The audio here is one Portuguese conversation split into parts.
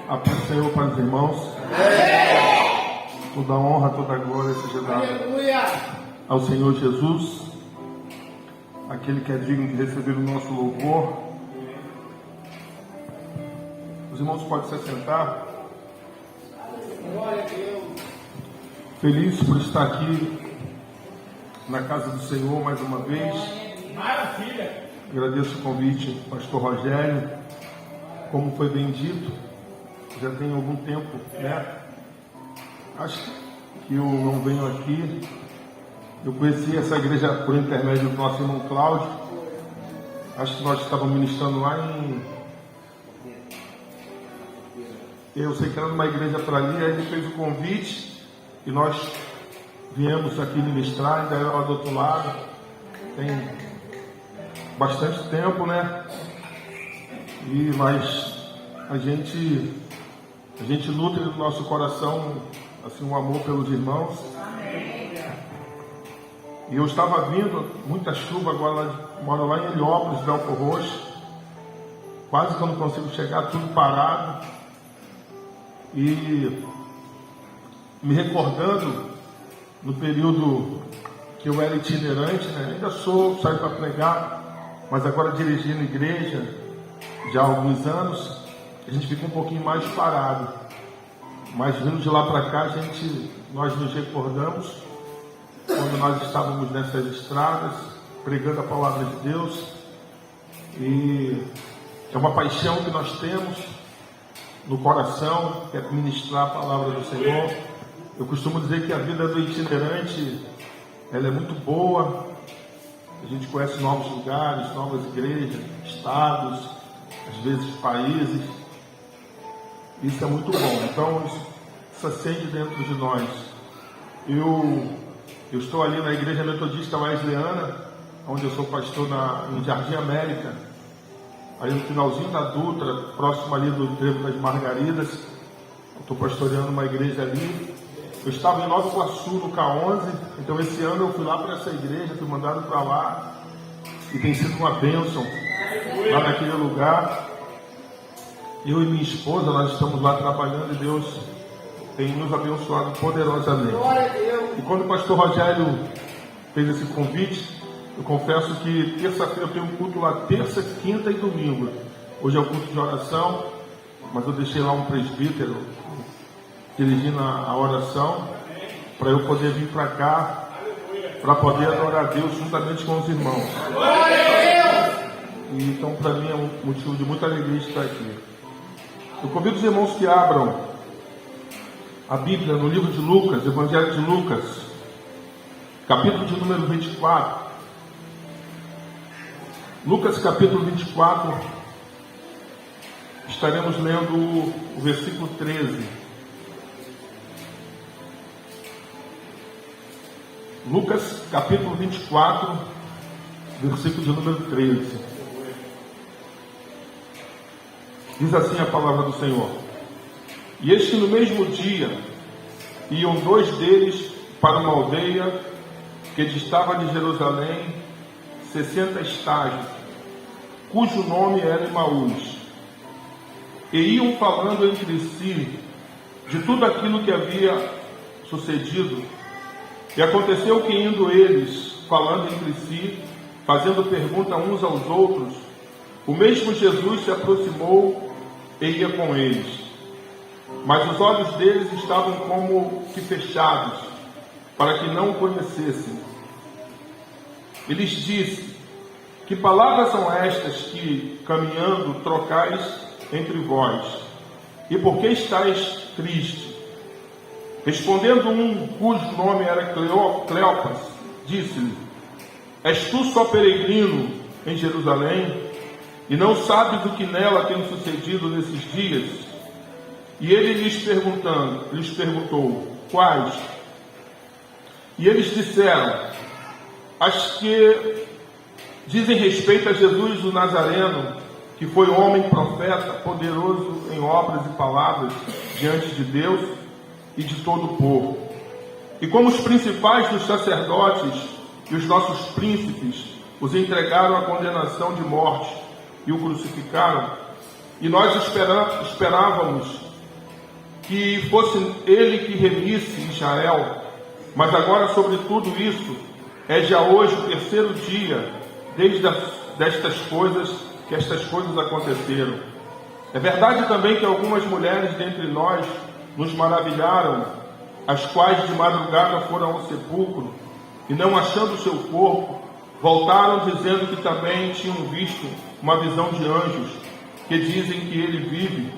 A paz do Senhor para os irmãos. Toda honra, toda glória seja dada ao Senhor Jesus, aquele que é digno de receber o nosso louvor. Os irmãos podem se assentar. Feliz por estar aqui na casa do Senhor mais uma vez. Maravilha! Agradeço o convite do pastor Rogério. Como foi bem dito, já tem algum tempo, né? Acho que eu não venho aqui. Eu conheci essa igreja por intermédio do nosso irmão Cláudio. Acho que nós estávamos ministrando lá em... Eu sei que era numa igreja para ali, aí ele fez o convite e nós viemos aqui ministrar, ainda era lá do outro lado. Tem bastante tempo, né? Mas a gente nutre no nosso coração assim, um amor pelos irmãos. E eu estava vindo, muita chuva agora, moro lá em Heliópolis, Belfor Roxo, quase que eu não consigo chegar, tudo parado. E me recordando no período que eu era itinerante, né? Ainda saio para pregar, mas agora dirigindo igreja já há alguns anos, a gente fica um pouquinho mais parado. Mas vindo de lá para cá, nós nos recordamos quando nós estávamos nessas estradas, pregando a palavra de Deus. E é uma paixão que nós temos no coração, que é ministrar a palavra do Senhor. Eu costumo dizer que a vida do itinerante, ela é muito boa. A gente conhece novos lugares, novas igrejas, estados, às vezes países. Isso é muito bom. Então, isso acende dentro de nós. Eu estou ali na Igreja Metodista Wesleyana, onde eu sou pastor em Jardim América, aí no finalzinho da Dutra, próximo ali do Trevo das Margaridas. Eu estou pastoreando uma igreja ali. Eu estava em Nova Iguaçu, no K11, então esse ano eu fui lá para essa igreja, fui mandado para lá, e tem sido uma bênção lá naquele lugar. Eu e minha esposa, nós estamos lá trabalhando e Deus tem nos abençoado poderosamente. E quando o pastor Rogério fez esse convite, eu confesso que terça-feira eu tenho um culto lá, terça, quinta e domingo. Hoje é o culto de oração, mas eu deixei lá um presbítero dirigindo a oração, para eu poder vir para cá, para poder adorar a Deus juntamente com os irmãos. E então para mim é um motivo de muita alegria estar aqui. Eu convido os irmãos que abram a Bíblia no livro de Lucas, Evangelho de Lucas, capítulo de número 24. Lucas capítulo 24, estaremos lendo o versículo 13. Lucas capítulo 24, versículo de número 13. Diz assim a palavra do Senhor: E eis que no mesmo dia iam dois deles para uma aldeia que distava de Jerusalém 60 estágios, cujo nome era Emaús, e iam falando entre si de tudo aquilo que havia sucedido. E aconteceu que, indo eles falando entre si, fazendo pergunta uns aos outros, o mesmo Jesus se aproximou e ia com eles. Mas os olhos deles estavam como que fechados, para que não o conhecessem. E lhes disse: Que palavras são estas que, caminhando, trocais entre vós? E por que estáis tristes? Respondendo um, cujo nome era Cleopas, disse-lhe: És tu só peregrino em Jerusalém, e não sabes o que nela tem sucedido nesses dias? E ele lhes perguntou: Quais? E eles disseram: As que dizem respeito a Jesus o Nazareno, que foi homem profeta, poderoso em obras e palavras diante de Deus e de todo o povo. E como os principais dos sacerdotes e os nossos príncipes os entregaram à condenação de morte e o crucificaram, e nós esperávamos que fosse ele que remisse Israel, mas agora sobre tudo isso, é já hoje o terceiro dia destas coisas, que estas coisas aconteceram. É verdade também que algumas mulheres dentre nós nos maravilharam, as quais de madrugada foram ao sepulcro, e não achando o seu corpo, voltaram dizendo que também tinham visto uma visão de anjos, que dizem que ele vive.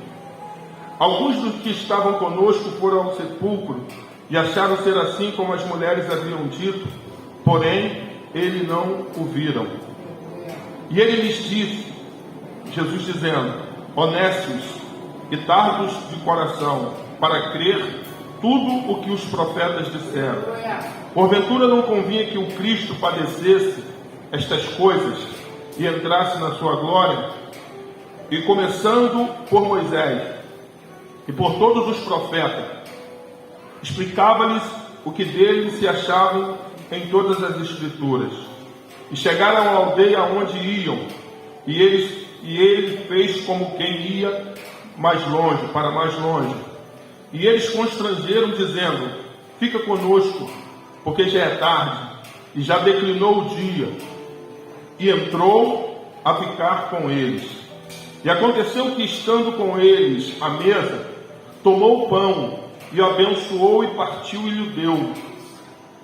Alguns dos que estavam conosco foram ao sepulcro, e acharam ser assim como as mulheres haviam dito, porém, ele não o viram. E ele lhes disse, Jesus dizendo, honestos e tardos de coração, para crer tudo o que os profetas disseram. Porventura não convinha que o Cristo padecesse estas coisas e entrasse na sua glória? E começando por Moisés e por todos os profetas, explicava-lhes o que dele se achavam em todas as Escrituras. E chegaram à aldeia onde iam, e ele fez como quem ia mais longe, para mais longe. E eles constrangeram, dizendo, fica conosco, porque já é tarde, e já declinou o dia. E entrou a ficar com eles. E aconteceu que, estando com eles à mesa, tomou o pão, e o abençoou, e partiu e lhe deu.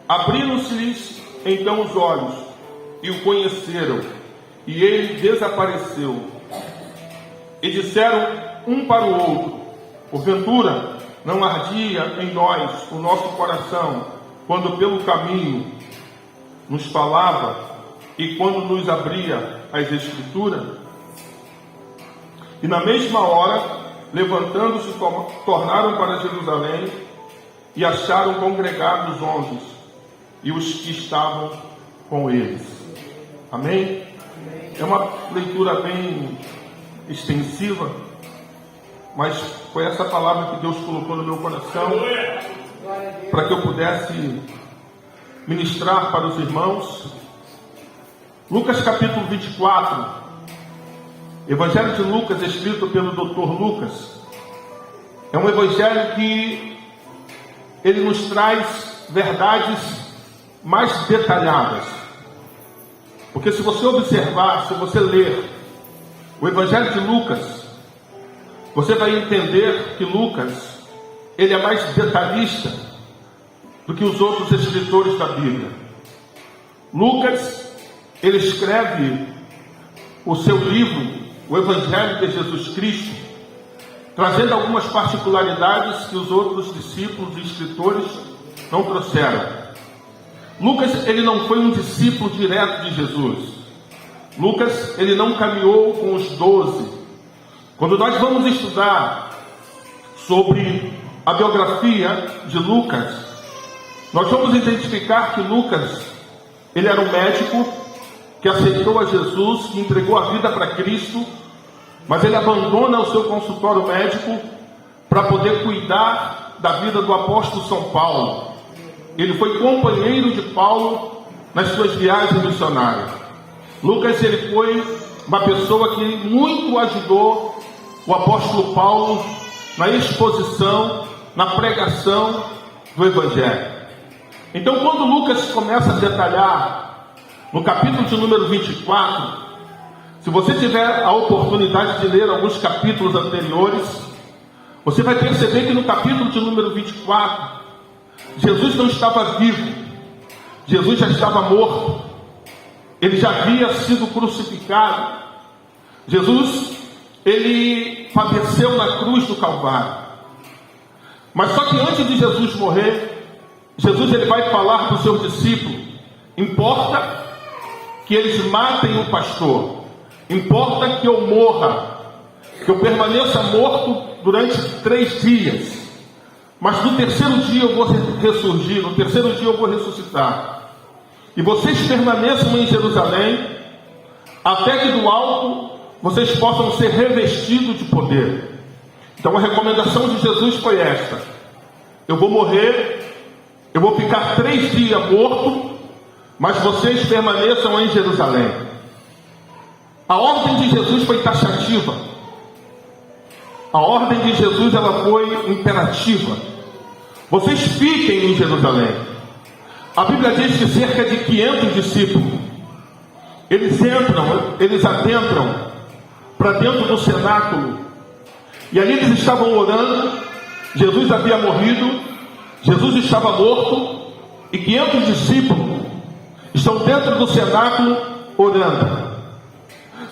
Abriram-se-lhes então os olhos, e o conheceram, e ele desapareceu. E disseram um para o outro, porventura não ardia em nós o nosso coração, quando pelo caminho nos falava, e quando nos abria as Escrituras? E na mesma hora, levantando-se, tornaram para Jerusalém, e acharam congregados 11, e os que estavam com eles. Amém? É uma leitura bem extensiva, mas foi essa palavra que Deus colocou no meu coração para que eu pudesse ministrar para os irmãos. Lucas capítulo 24, Evangelho de Lucas, escrito pelo Dr. Lucas, é um evangelho que ele nos traz verdades mais detalhadas. Porque se você observar, se você ler o Evangelho de Lucas, você vai entender que Lucas, ele é mais detalhista do que os outros escritores da Bíblia. Lucas, ele escreve o seu livro, o Evangelho de Jesus Cristo, trazendo algumas particularidades que os outros discípulos e escritores não trouxeram. Lucas, ele não foi um discípulo direto de Jesus. Lucas, ele não caminhou com os 12. Quando nós vamos estudar sobre a biografia de Lucas, nós vamos identificar que Lucas, ele era um médico que aceitou a Jesus, que entregou a vida para Cristo, mas ele abandona o seu consultório médico para poder cuidar da vida do apóstolo São Paulo. Ele foi companheiro de Paulo nas suas viagens missionárias. Lucas, ele foi uma pessoa que muito ajudou o apóstolo Paulo na exposição, na pregação do Evangelho. Então, quando Lucas começa a detalhar, no capítulo de número 24, se você tiver a oportunidade de ler alguns capítulos anteriores, você vai perceber que no capítulo de número 24, Jesus não estava vivo, Jesus já estava morto, ele já havia sido crucificado. Jesus, ele padeceu na cruz do Calvário. Mas só que antes de Jesus morrer, Jesus ele vai falar para os seus discípulos: importa que eles matem o pastor, importa que eu morra, que eu permaneça morto durante 3 dias, mas no terceiro dia eu vou ressurgir, no terceiro dia eu vou ressuscitar. E vocês permaneçam em Jerusalém, até que do alto vocês possam ser revestidos de poder. Então a recomendação de Jesus foi esta: eu vou morrer, eu vou ficar 3 dias morto, mas vocês permaneçam em Jerusalém. A ordem de Jesus foi taxativa. A ordem de Jesus ela foi imperativa. Vocês fiquem em Jerusalém. A Bíblia diz que cerca de 500 discípulos, eles adentram para dentro do cenáculo. E ali eles estavam orando. Jesus havia morrido, Jesus estava morto, e 500 discípulos estão dentro do cenáculo orando.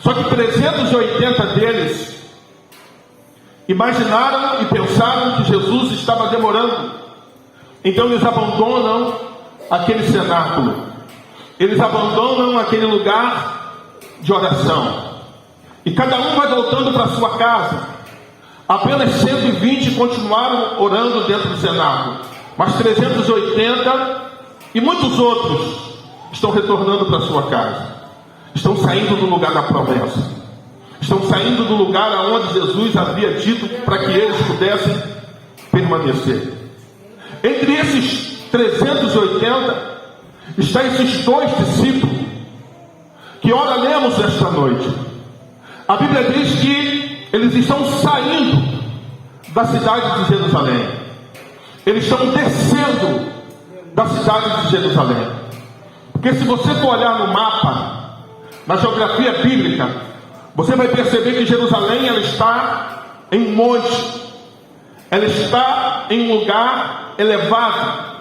Só que 380 deles imaginaram e pensaram que Jesus estava demorando. Então eles abandonam aquele cenáculo, eles abandonam aquele lugar de oração, e cada um vai voltando para sua casa. Apenas 120 continuaram orando dentro do cenáculo, mas 380 e muitos outros estão retornando para sua casa, estão saindo do lugar da promessa, estão saindo do lugar aonde Jesus havia dito para que eles pudessem permanecer. Entre esses 380 está esses 2 discípulos que ora lemos esta noite. A Bíblia diz que eles estão saindo da cidade de Jerusalém, eles estão descendo da cidade de Jerusalém. Porque se você for olhar no mapa, na geografia bíblica, você vai perceber que Jerusalém ela está em monte, ela está em um lugar elevado.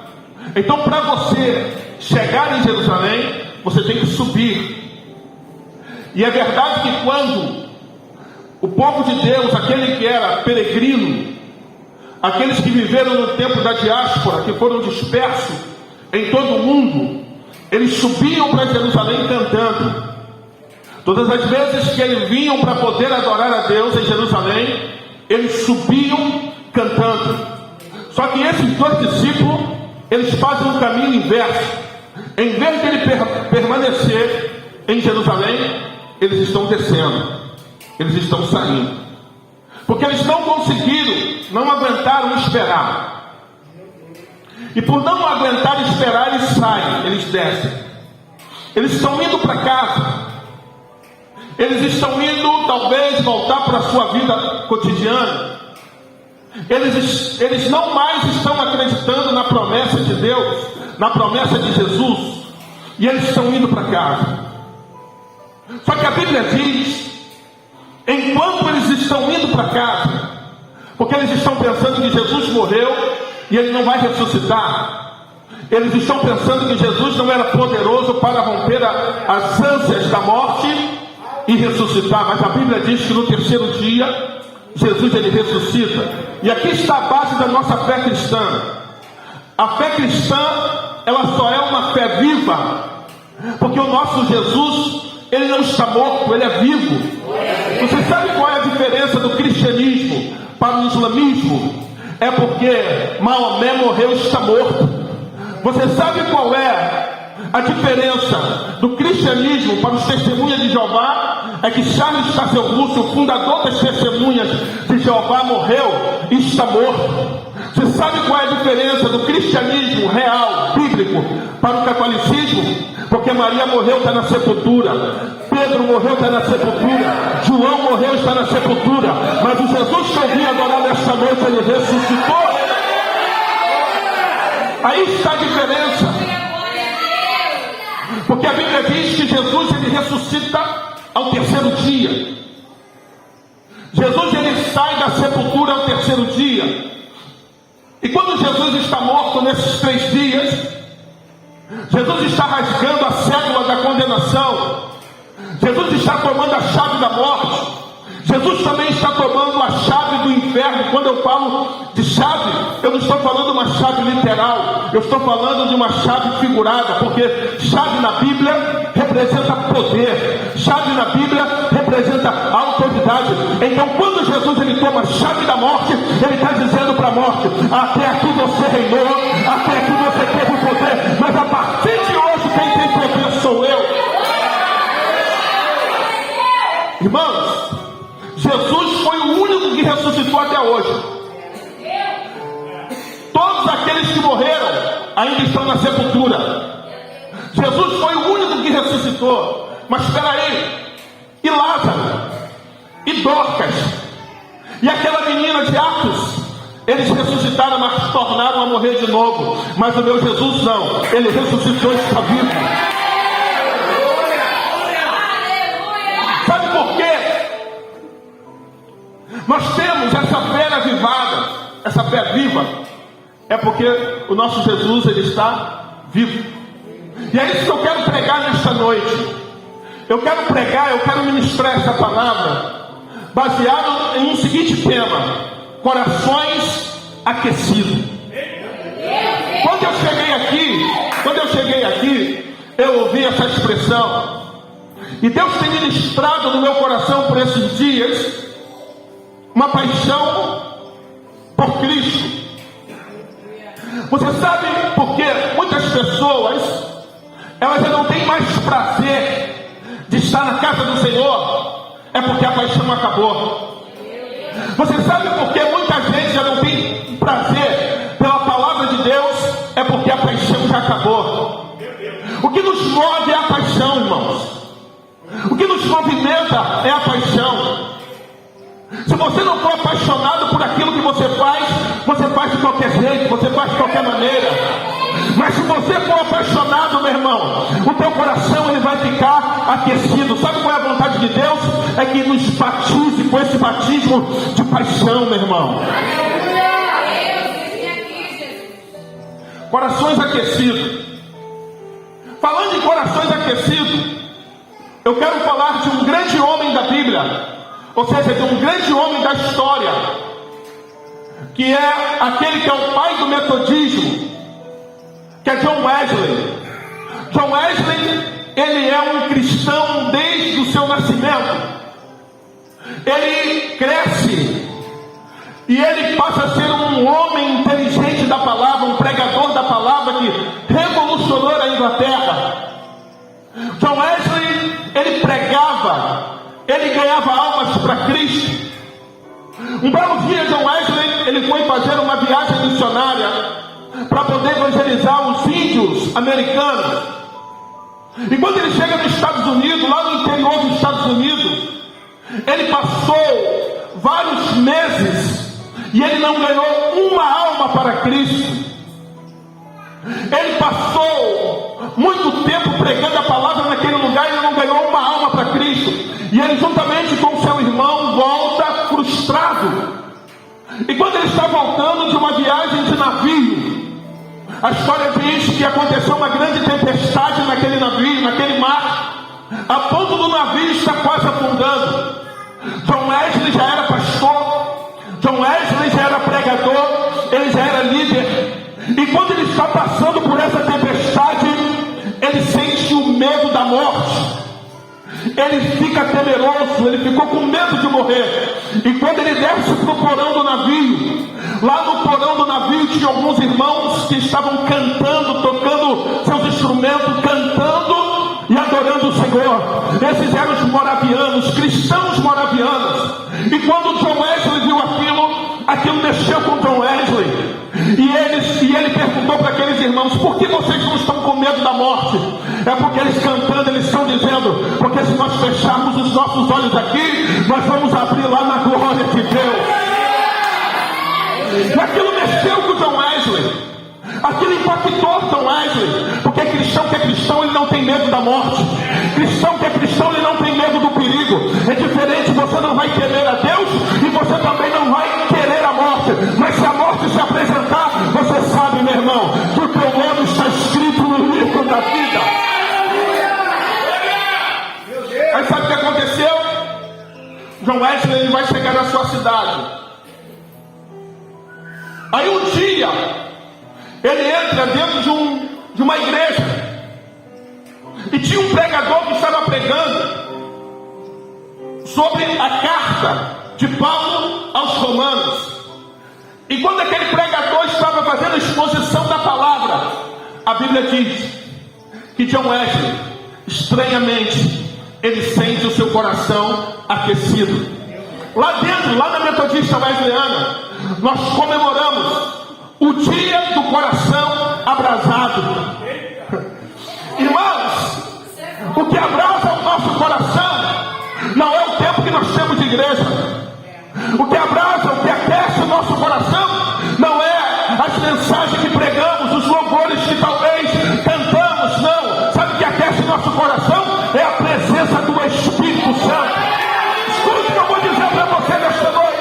Então, para você chegar em Jerusalém, você tem que subir. E é verdade que quando o povo de Deus, aquele que era peregrino, aqueles que viveram no tempo da diáspora, que foram dispersos em todo o mundo, eles subiam para Jerusalém cantando. Todas as vezes que eles vinham para poder adorar a Deus em Jerusalém, eles subiam cantando. Só que esses 2 discípulos, eles fazem um caminho inverso. Em vez de ele permanecer em Jerusalém, eles estão descendo, eles estão saindo, porque eles não conseguiram, não aguentaram esperar. E por não aguentar esperar, eles saem, eles descem. Eles estão indo para casa, eles estão indo talvez voltar para a sua vida cotidiana. Eles não mais estão acreditando na promessa de Deus, na promessa de Jesus, e eles estão indo para casa. Só que a Bíblia diz, enquanto eles estão indo para casa, porque eles estão pensando que Jesus morreu e ele não vai ressuscitar, eles estão pensando que Jesus não era poderoso para romper as ânsias da morte e ressuscitar. Mas a Bíblia diz que no 3º dia Jesus ele ressuscita. E aqui está a base da nossa fé cristã. A fé cristã, ela só é uma fé viva porque o nosso Jesus, ele não está morto, ele é vivo. Você sabe qual é a diferença do cristianismo para o islamismo? É porque Maomé morreu e está morto. Você sabe qual é a diferença do cristianismo para os testemunhas de Jeová? É que Charles Tazel Russell, o fundador das testemunhas de Jeová, morreu e está morto. Você sabe qual é a diferença do cristianismo real, bíblico, para o catolicismo? Porque Maria morreu, está na sepultura. Pedro morreu, está na sepultura. João morreu, está na sepultura. Mas o Jesus que eu vim adorar nesta noite, ele ressuscitou. Aí está a diferença. Porque a Bíblia diz que Jesus ele ressuscita ao 3º dia. Jesus ele sai da sepultura ao 3º dia. E quando Jesus está morto nesses 3 dias, Jesus está rasgando a cédula da condenação. Jesus está tomando a chave da morte. Jesus também está tomando a chave do inferno. Quando eu falo de chave, eu não estou falando de uma chave literal, eu estou falando de uma chave figurada, porque chave na Bíblia representa poder, chave na Bíblia representa autoridade. Então quando Jesus ele toma a chave da morte, ele está dizendo para a morte: até aqui você reinou, até aqui você teve poder, mas a partir de hoje quem tem poder sou eu. Irmãos, Jesus foi o único que ressuscitou até hoje. Todos aqueles que morreram ainda estão na sepultura. Jesus foi o único que ressuscitou. Mas espera aí, e Lázaro? E Dorcas? E aquela menina de Atos, eles ressuscitaram, mas tornaram a morrer de novo. Mas o meu Jesus não, ele ressuscitou e está vivo. Sabe por quê? Nós temos essa fé avivada, essa fé viva, é porque o nosso Jesus, ele está vivo. E é isso que eu quero pregar nesta noite. Eu quero ministrar essa palavra baseado em um seguinte tema: corações aquecidos. Quando eu cheguei aqui, eu ouvi essa expressão, e Deus tem ministrado no meu coração por esses dias uma paixão por Cristo. Você sabe por que muitas pessoas, elas já não têm mais prazer de estar na casa do Senhor? É porque a paixão acabou. Você sabe por que muita gente já não tem prazer pela palavra de Deus? É porque a paixão já acabou. O que nos move é a paixão, irmãos. O que nos movimenta é a paixão. Se você não for apaixonado por aquilo que você faz de qualquer jeito, você faz de qualquer maneira. Mas se você for apaixonado, meu irmão, o teu coração ele vai ficar aquecido. Sabe qual é a vontade de Deus? É que nos batize com esse batismo de paixão, meu irmão. Corações aquecidos. Falando em corações aquecidos, eu quero falar de um grande homem da Bíblia, ou seja, de um grande homem da história, que é aquele que é o pai do metodismo, que é John Wesley. John Wesley, ele é um cristão desde o seu nascimento. Ele cresce e ele passa a ser um homem inteligente da palavra, um pregador da palavra que revolucionou a Inglaterra. John Wesley, ele pregava, ele ganhava almas para Cristo. Um belo dia, John Wesley, ele foi fazer uma viagem missionária para poder evangelizar os índios americanos. E quando ele chega nos Estados Unidos, lá no interior dos Estados Unidos, ele passou vários meses e ele não ganhou uma alma para Cristo. Ele passou muito tempo pregando a palavra naquele lugar e ele não ganhou uma alma para Cristo. E ele, juntamente com seu irmão, volta frustrado. E quando ele está voltando de uma viagem de navio, a história diz que aconteceu uma grande tempestade naquele navio, naquele mar, a ponto do navio estar quase afundando. John Wesley já era pastor, John Wesley já era pregador, ele já era líder. E quando ele está passando por essa tempestade, ele sente o medo da morte. Ele fica temeroso, ele ficou com medo de morrer. E quando ele desce para o porão do navio, lá no porão do navio tinha alguns irmãos que estavam cantando, tocando seus instrumentos, cantando e adorando o Senhor. Esses eram os moravianos, cristãos moravianos. E quando John Wesley viu aquilo mexeu com John Wesley. E ele perguntou para aqueles irmãos: por que vocês não estão com medo da morte? É porque eles cantando, eles estão dizendo: porque se nós fecharmos os nossos olhos aqui, nós vamos abrir lá na glória de Deus. E aquilo mexeu com John Wesley. Aquilo impactou John Wesley. Porque cristão que é cristão, ele não tem medo da morte. Cristão que é cristão, ele não tem medo do perigo. É diferente, você não vai temer a Deus e você também não vai querer a morte. Mas se a morte se apresentar, você sabe, meu irmão, que o teu nome está escrito no livro da vida. Aí sabe o que aconteceu? John Wesley, ele vai chegar na sua cidade. Aí um dia ele entra dentro de uma igreja e tinha um pregador que estava pregando sobre a carta de Paulo aos Romanos. E quando aquele pregador estava fazendo a exposição da palavra, a Bíblia diz que John Wesley, estranhamente, ele sente o seu coração aquecido. Lá dentro, lá na Metodista Wesleyana, nós comemoramos o dia do coração abrasado. Irmãos, o que abrasa o nosso coração não é o tempo que nós temos de igreja, O que abraça, o que aquece o nosso coração, não é as mensagens que pregamos, os louvores que talvez cantamos, não. Sabe o que aquece o nosso coração? É a presença do Espírito Santo. Escute o que eu vou dizer para você nesta noite.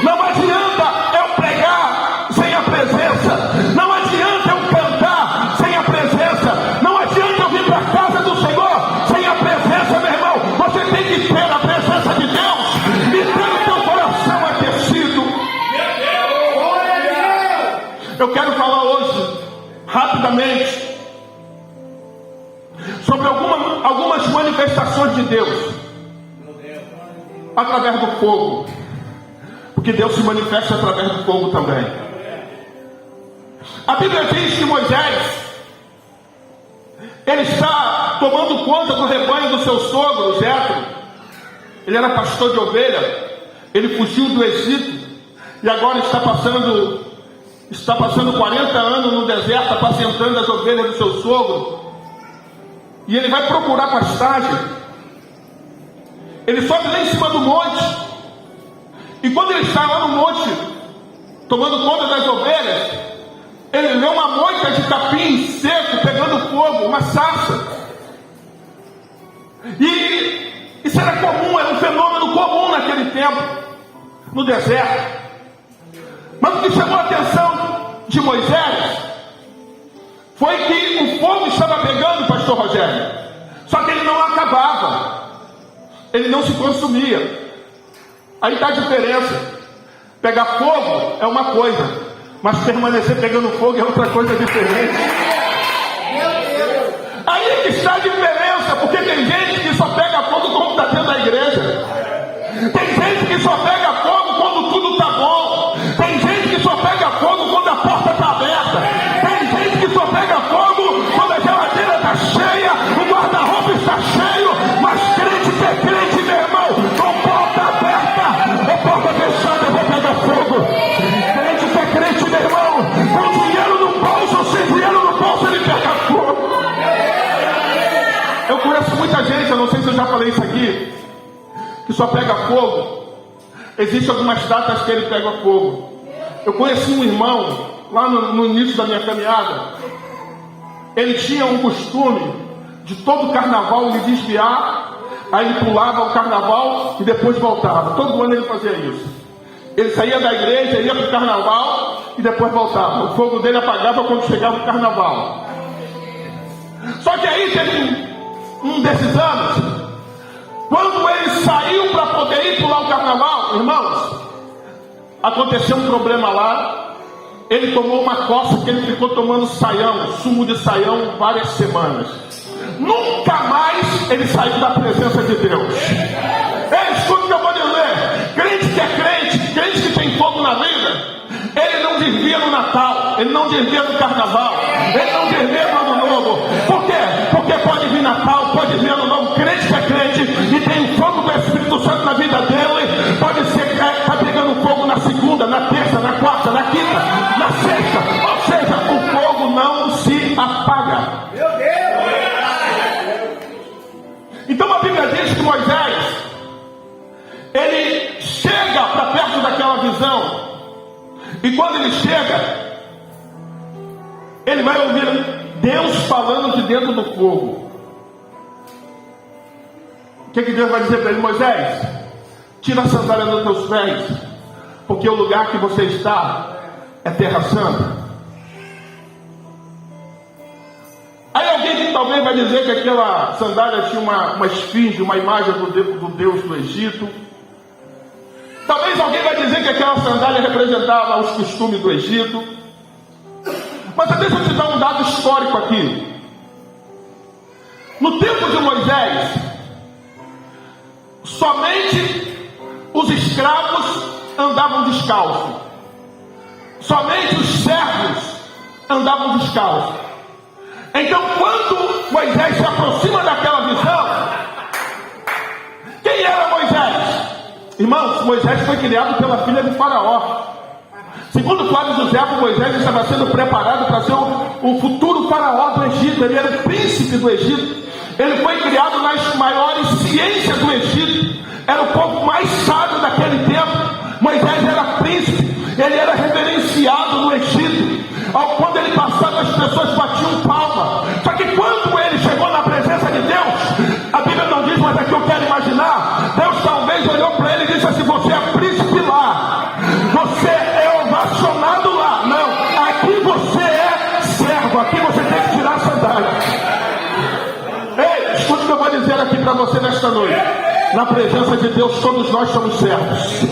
Não adianta eu pregar sem a presença. Não adianta eu cantar sem a presença. Não adianta eu vir para a casa do Senhor sem a presença, meu irmão. Você tem que ter a presença de Deus e ter o teu coração aquecido. Eu quero falar hoje, rapidamente, sobre algumas manifestações de Deus através do fogo, porque Deus se manifesta através do fogo também. A Bíblia diz que Moisés, ele está tomando conta do rebanho do seu sogro Jetro. Ele era pastor de ovelha, ele fugiu do Egito e agora está passando 40 anos no deserto, apacentando as ovelhas do seu sogro. E ele vai procurar pastagem. Ele sobe lá em cima do monte. E quando ele está lá no monte, tomando conta das ovelhas, ele vê uma moita de capim seco pegando fogo, uma sarça. E isso era comum, era um fenômeno comum naquele tempo, no deserto. Mas o que chamou a atenção de Moisés foi que o fogo estava pegando, pastor Rogério, só que ele não acabava, ele não se consumia. Aí está a diferença. Pegar fogo é uma coisa, mas permanecer pegando fogo é outra coisa diferente. Aí que está a diferença, porque tem gente que só pega fogo quando está dentro da igreja. Tem gente que só pega fogo quando tudo está bom. Tem gente que só pega fogo quando a porta está aberta. Tem gente que só pega fogo quando a geladeira está cheia, o guarda-roupa está cheio. Mas crente que é crente, meu irmão, com porta aberta ou porta fechada, eu vou pegar fogo. Crente que é crente, meu irmão, com dinheiro no bolso ou sem dinheiro no bolso, ele pega fogo. Eu conheço muita gente, eu não sei se eu já falei isso aqui, que só pega fogo. Existem algumas datas que ele pega fogo. Eu conheci um irmão lá no início da minha caminhada. Ele tinha um costume de todo carnaval ele desviar, aí ele pulava o carnaval e depois voltava. Todo ano ele fazia isso. Ele saía da igreja, ia para o carnaval e depois voltava. O fogo dele apagava quando chegava o carnaval. Só que aí teve um desses anos, quando ele saiu para poder ir pular o carnaval, irmãos, aconteceu um problema lá. Ele tomou uma coça que ele ficou tomando saião, sumo de saião, várias semanas. Nunca mais ele saiu da presença de Deus. Escuta o que eu vou dizer. Crente que é crente, crente que tem fogo na vida, ele não desvia no Natal, ele não desvia no Carnaval, ele não desvia no Ano Novo. Por quê? Porque pode vir Natal, pode vir Ano Novo. Crente que é crente e tem o fogo do Espírito Santo na vida dele, pode ser que está pegando fogo na segunda, na terça, na quarta, na quinta, na sexta. Ou seja, o fogo não se apaga. Meu Deus! Então a Bíblia diz que Moisés, ele chega para perto daquela visão. E quando ele chega, ele vai ouvir Deus falando de dentro do fogo. O que Deus vai dizer para ele? Moisés, tira a sandália dos teus pés, porque o lugar que você está é terra santa. Aí alguém que talvez vai dizer que aquela sandália tinha uma esfinge, uma imagem do Deus do Egito. Talvez alguém vai dizer que aquela sandália representava os costumes do Egito. Mas deixa eu te dar um dado histórico aqui. No tempo de Moisés, somente os escravos andavam descalços. Somente os servos andavam descalços. Então, quando Moisés se aproxima daquela visão, quem era Moisés? Irmãos, Moisés foi criado pela filha de Faraó. Segundo Flávio José, Moisés estava sendo preparado para ser o futuro Faraó do Egito. Ele era o príncipe do Egito. Ele foi criado nas maiores ciências do Egito. Era o povo mais sábio daquele tempo. reverenciado no Egito. Quando ele passava, as pessoas batiam palma. Só que quando ele chegou na presença de Deus, a Bíblia não diz, mas aqui eu quero imaginar, Deus talvez olhou para ele e disse assim: você é príncipe lá, você é ovacionado lá. Não, aqui você é servo, aqui você tem que tirar a sandália. Ei, escute o que eu vou dizer aqui para você nesta noite. Na presença de Deus, todos nós somos servos.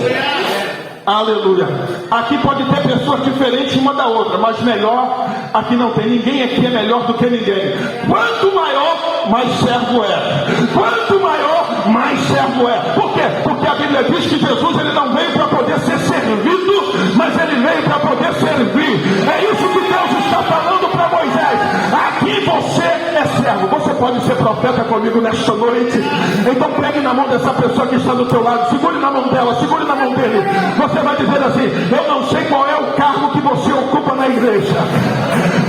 Aleluia. Aqui pode ter pessoas diferentes uma da outra, mas melhor aqui não tem. Ninguém aqui é melhor do que ninguém. Quanto maior, mais servo é. Quanto maior, mais servo é. Por quê? Porque a Bíblia diz que Jesus, ele não veio para poder ser servido, mas ele veio para poder servir. É isso que Deus está falando para Moisés. Aqui você é servo. Você pode ser profeta comigo nesta noite? Então pegue na mão dessa pessoa que está do teu lado, segure na mão dela, segure na mão dele. Você vai dizer assim: eu não sei qual é o cargo que você ocupa na igreja.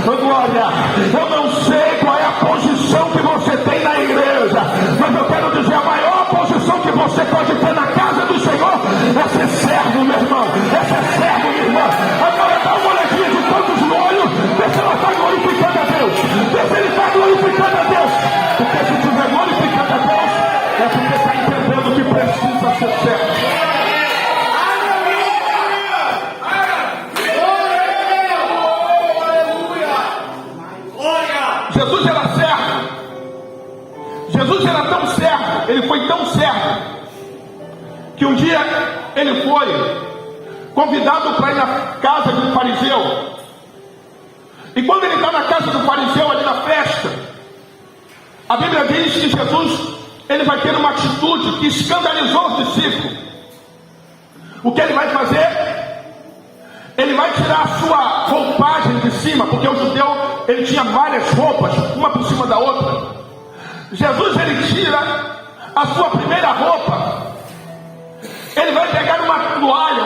Glória. Eu não sei qual é a posição que você tem na igreja, mas eu quero dizer, a maior posição que você pode ter na casa do Senhor é ser servo, meu irmão. É ser servo, minha irmã. Agora dá uma olhadinha de todos no olho, vê se ela está glorificando a Deus. Vê se ele está glorificando a Deus. Porque se estiver glorificando a Deus, é porque está entendendo que precisa ser servo. Jesus era servo. Jesus era tão servo, ele foi tão servo, que um dia ele foi convidado para ir na casa de um fariseu. E quando ele está na casa do fariseu, ali na festa, a Bíblia diz que Jesus, ele vai ter uma atitude que escandalizou os discípulos. O que ele vai fazer? Ele vai tirar a sua roupagem de cima, porque o judeu, ele tinha várias roupas, uma por cima da outra. Jesus, ele tira a sua primeira roupa. Ele vai pegar uma toalha,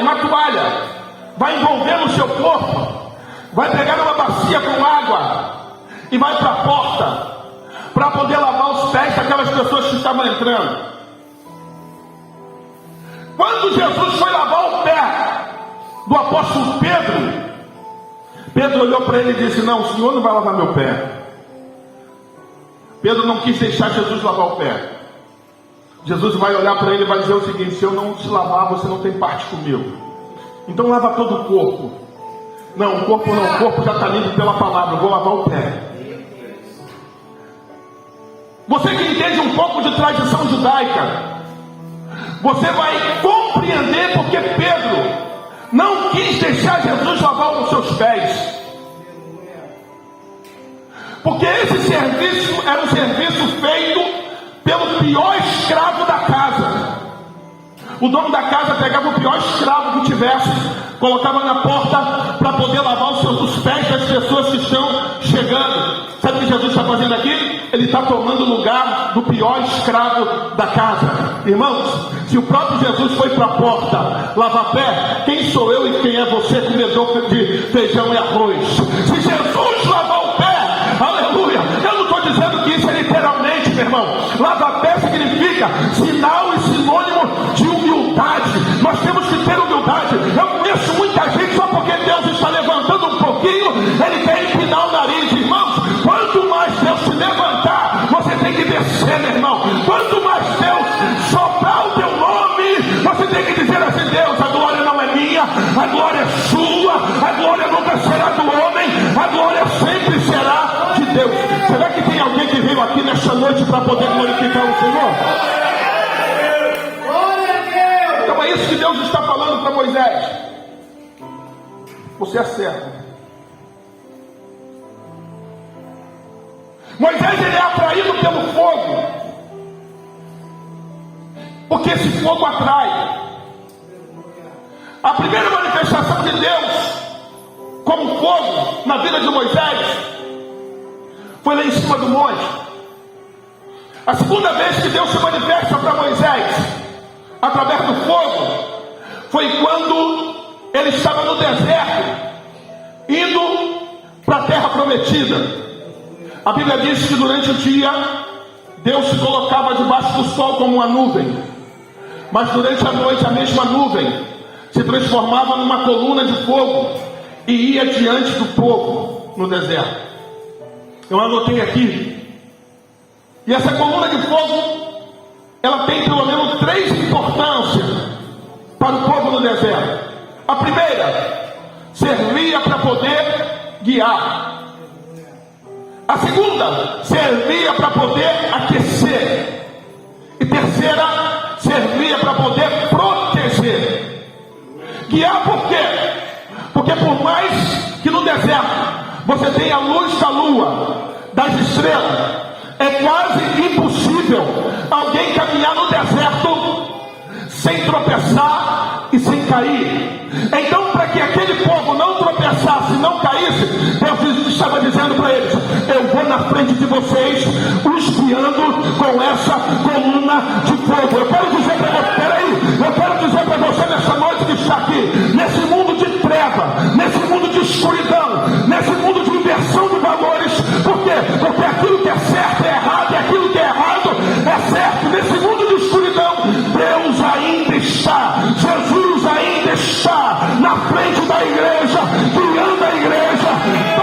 vai envolver no seu corpo, vai pegar uma bacia com água e vai para a porta, para poder lavar os pés daquelas pessoas que estavam entrando. Quando Jesus foi lavar o pé do apóstolo Pedro, Pedro olhou para ele e disse: não, o senhor não vai lavar meu pé. Pedro não quis deixar Jesus lavar o pé. Jesus vai olhar para ele e vai dizer o seguinte: se eu não te lavar, você não tem parte comigo. Então lava todo o corpo. Não, o corpo não, o corpo já está limpo pela palavra, eu vou lavar o pé. Você que entende um pouco de tradição judaica, você vai compreender porque Pedro não quis deixar Jesus lavar os seus pés. Porque esse serviço era um serviço feito pelo pior escravo da casa. O dono da casa pegava o pior escravo que tivesse, colocava na porta para poder lavar os pés das pessoas que estão chegando. Sabe o que Jesus está fazendo aqui? Ele está tomando o lugar do pior escravo da casa. Irmãos, se o próprio Jesus foi para a porta lavar pé, quem sou eu e quem é você, comedor de feijão e arroz? Se Jesus lavou o pé, aleluia, eu não estou dizendo que isso é literalmente, meu irmão. Lavar pé significa sinal e sinônimo de humildade. Nós temos que ter humildade. Eu conheço muita gente só porque Deus está levantando um pouquinho, ele quer empinar o nariz. Irmãos, quanto mais Deus se levantar, você tem que descer, meu irmão. Quanto mais Deus soprar o teu nome, você tem que dizer assim: Deus, a glória não é minha, a glória é sua, a glória nunca será do homem, a glória sempre será de Deus. Será que tem alguém que veio aqui nesta noite para poder glorificar o Senhor? Então é isso que Deus está falando para Moisés. Você é servo. Moisés, ele é atraído pelo fogo, porque esse fogo atrai. A primeira manifestação de Deus como fogo na vida de Moisés foi lá em cima do monte. A segunda vez que Deus se manifesta para Moisés através do fogo foi quando ele estava no deserto, indo para a terra prometida. A Bíblia diz que durante o dia Deus se colocava debaixo do sol como uma nuvem, mas durante a noite a mesma nuvem se transformava numa coluna de fogo e ia diante do povo no deserto. Eu anotei aqui. E essa coluna de fogo, ela tem pelo menos 3 importâncias para o povo no deserto. A primeira, servia para poder guiar. A segunda, servia para poder aquecer. E terceira, servia para poder proteger. Guiar por quê? Porque por mais que no deserto você tenha a luz da lua, das estrelas, é quase impossível alguém caminhar no deserto sem tropeçar e sem cair. Então, para que aquele povo não tropeçasse, não caísse, Deus estava dizendo para eles: eu vou na frente de vocês, os guiando com essa coluna de fogo. Eu quero dizer para você, eu quero dizer para você nessa noite que está aqui, nesse mundo de treva, nesse mundo de escuridão, nesse mundo de inversão de valores. Por quê? Porque aquilo que é certo é errado, e aquilo que é errado é certo. Nesse mundo de escuridão, Deus ainda está, Jesus ainda está na frente da igreja, guiando a igreja.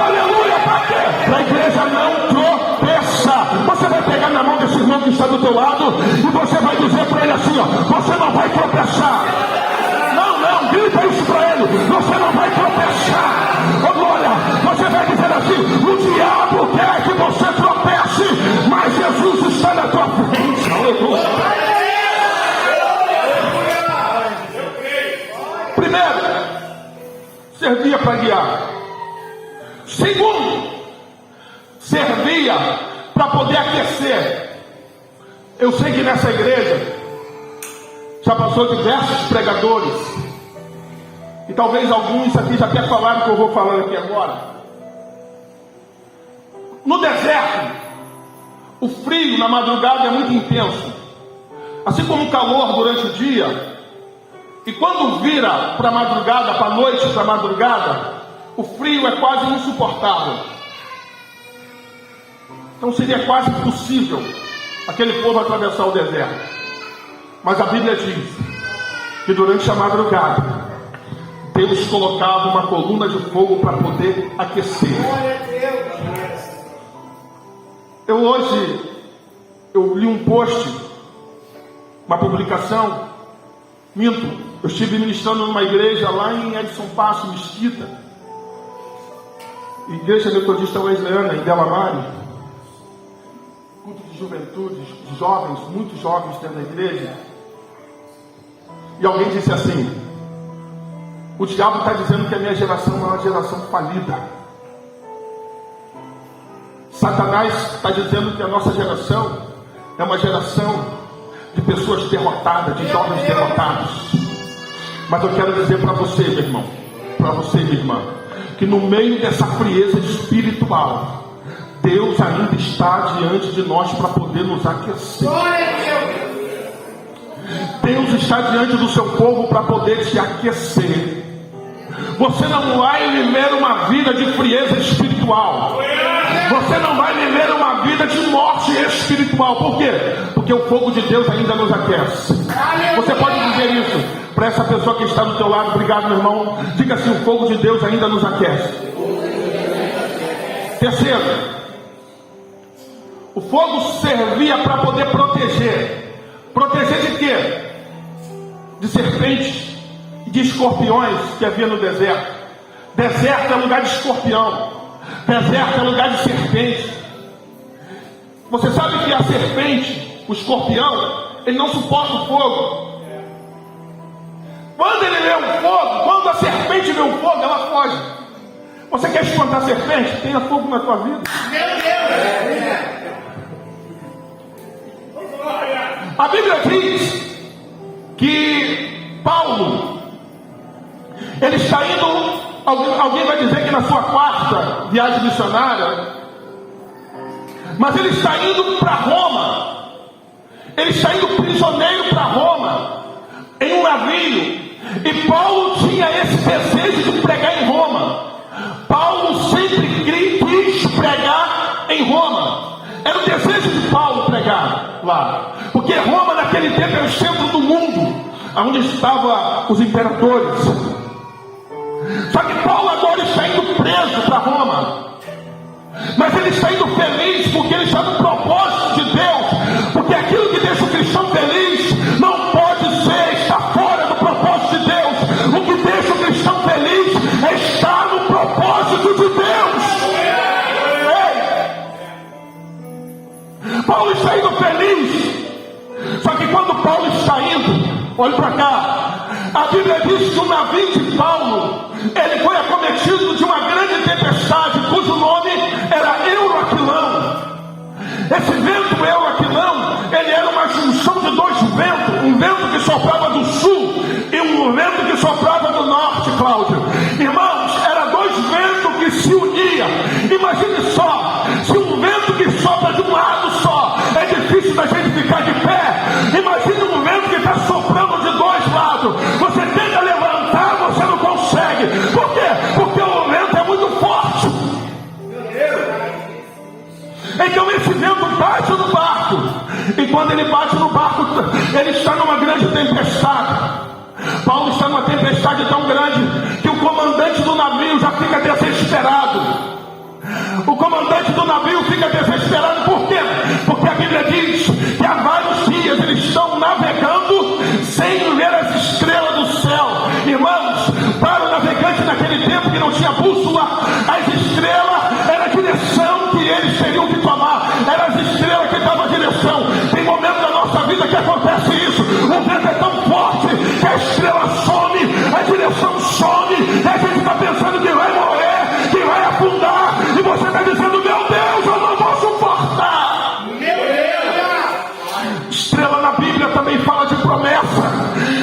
Aleluia, para quê? Para a igreja não tropeçar. Você vai pegar na mão desse irmão que está do teu lado e você vai dizer para ele assim, ó: você não vai tropeçar. Não, grita isso para ele: você não vai tropeçar. Oh, glória, você vai dizer assim: o diabo quer que você tropece, mas Jesus está na tua frente. Aleluia. Primeiro, servia para guiar. Segundo, servia para poder aquecer. Eu sei que nessa igreja já passou diversos pregadores, e talvez alguns aqui já até falaram o que eu vou falando aqui agora. No deserto, o frio na madrugada é muito intenso, assim como o calor durante o dia. E quando vira para a madrugada, para a noite, para a madrugada, o frio é quase insuportável. Então seria quase impossível aquele povo atravessar o deserto. Mas a Bíblia diz que durante a madrugada, Deus colocava uma coluna de fogo para poder aquecer. Eu li um post, uma publicação. Eu estive ministrando numa igreja lá em Edson Passo, Mesquita, Igreja Metodista Wesleyana, em Delamare, culto de juventude, de jovens, muitos jovens dentro da igreja. E alguém disse assim: o diabo está dizendo que a minha geração é uma geração falida. Satanás está dizendo que a nossa geração é uma geração de pessoas derrotadas, de jovens derrotados. Mas eu quero dizer para você, meu irmão, para você, minha irmã, que no meio dessa frieza espiritual, Deus ainda está diante de nós para poder nos aquecer. Deus está diante do seu povo para poder te aquecer. Você não vai viver uma vida de frieza espiritual. Você não vai viver uma vida de morte espiritual. Por quê? Porque o fogo de Deus ainda nos aquece. Você pode dizer isso para essa pessoa que está do teu lado. Obrigado, meu irmão. Diga assim: o fogo de Deus ainda nos aquece. Terceiro, o fogo servia para poder proteger. Proteger de quê? De serpentes e de escorpiões que havia no deserto. Deserto é lugar de escorpião. Deserto é lugar de serpente. Você sabe que a serpente, o escorpião, ele não suporta o fogo. Quando ele vê o fogo, quando a serpente vê o fogo, ela foge. Você quer espantar a serpente? Tenha fogo na tua vida. A Bíblia diz que Paulo, ele está indo, alguém vai dizer que na sua quarta viagem missionária, mas ele está indo para Roma. Ele está indo prisioneiro para Roma, em um navio. E Paulo tinha esse desejo de pregar em Roma. Paulo sempre quis pregar em Roma. Era o desejo de Paulo pregar lá, porque Roma naquele tempo era o centro do mundo. onde estavam os imperadores. Só que Paulo agora está indo preso para Roma. Mas ele está indo feliz porque ele está no propósito de Deus. Porque aquilo que deixa o cristão feliz não pode ser estar fora do propósito de Deus. O que deixa o cristão feliz é estar no propósito de Deus. Ei! Paulo está indo feliz. Só que quando Paulo está indo, olhe para cá, a Bíblia diz que o navio de Paulo, ele foi acometido de uma grande tempestade, cujo nome era Euroaquilão. Esse vento Euroaquilão, ele era uma junção de dois ventos, um vento que soprava do sul e um vento que soprava do norte, Cláudio. Irmãos, eram dois ventos que se uniam. Imagine só, se um vento que sopra de um lado só, é difícil da gente ficar de pé. Imagine um vento que está soprando de dois lados. Você tenta levantar, você não consegue. Por quê? Porque o vento é muito forte. Então esse vento bate no barco. E quando ele bate no barco, ele está numa grande tempestade. Paulo está numa tempestade tão grande que o comandante do navio já fica desesperado. O comandante do navio fica desesperado. Por quê? Porque a Bíblia diz que há vários dias eles estão navegando sem ver as estrelas do céu. Irmãos, para o navegante naquele tempo que não tinha bússola, as estrelas era a direção que eles teriam que tomar. Eram as estrelas que davam a direção. Tem momentos da nossa vida que acontece isso. O vento é tão forte que a estrela some, a direção some, e a gente está pensando que vai morrer, que vai afundar, e você está dizendo: meu Deus, eu não vou suportar. Estrela na Bíblia também fala de promessa.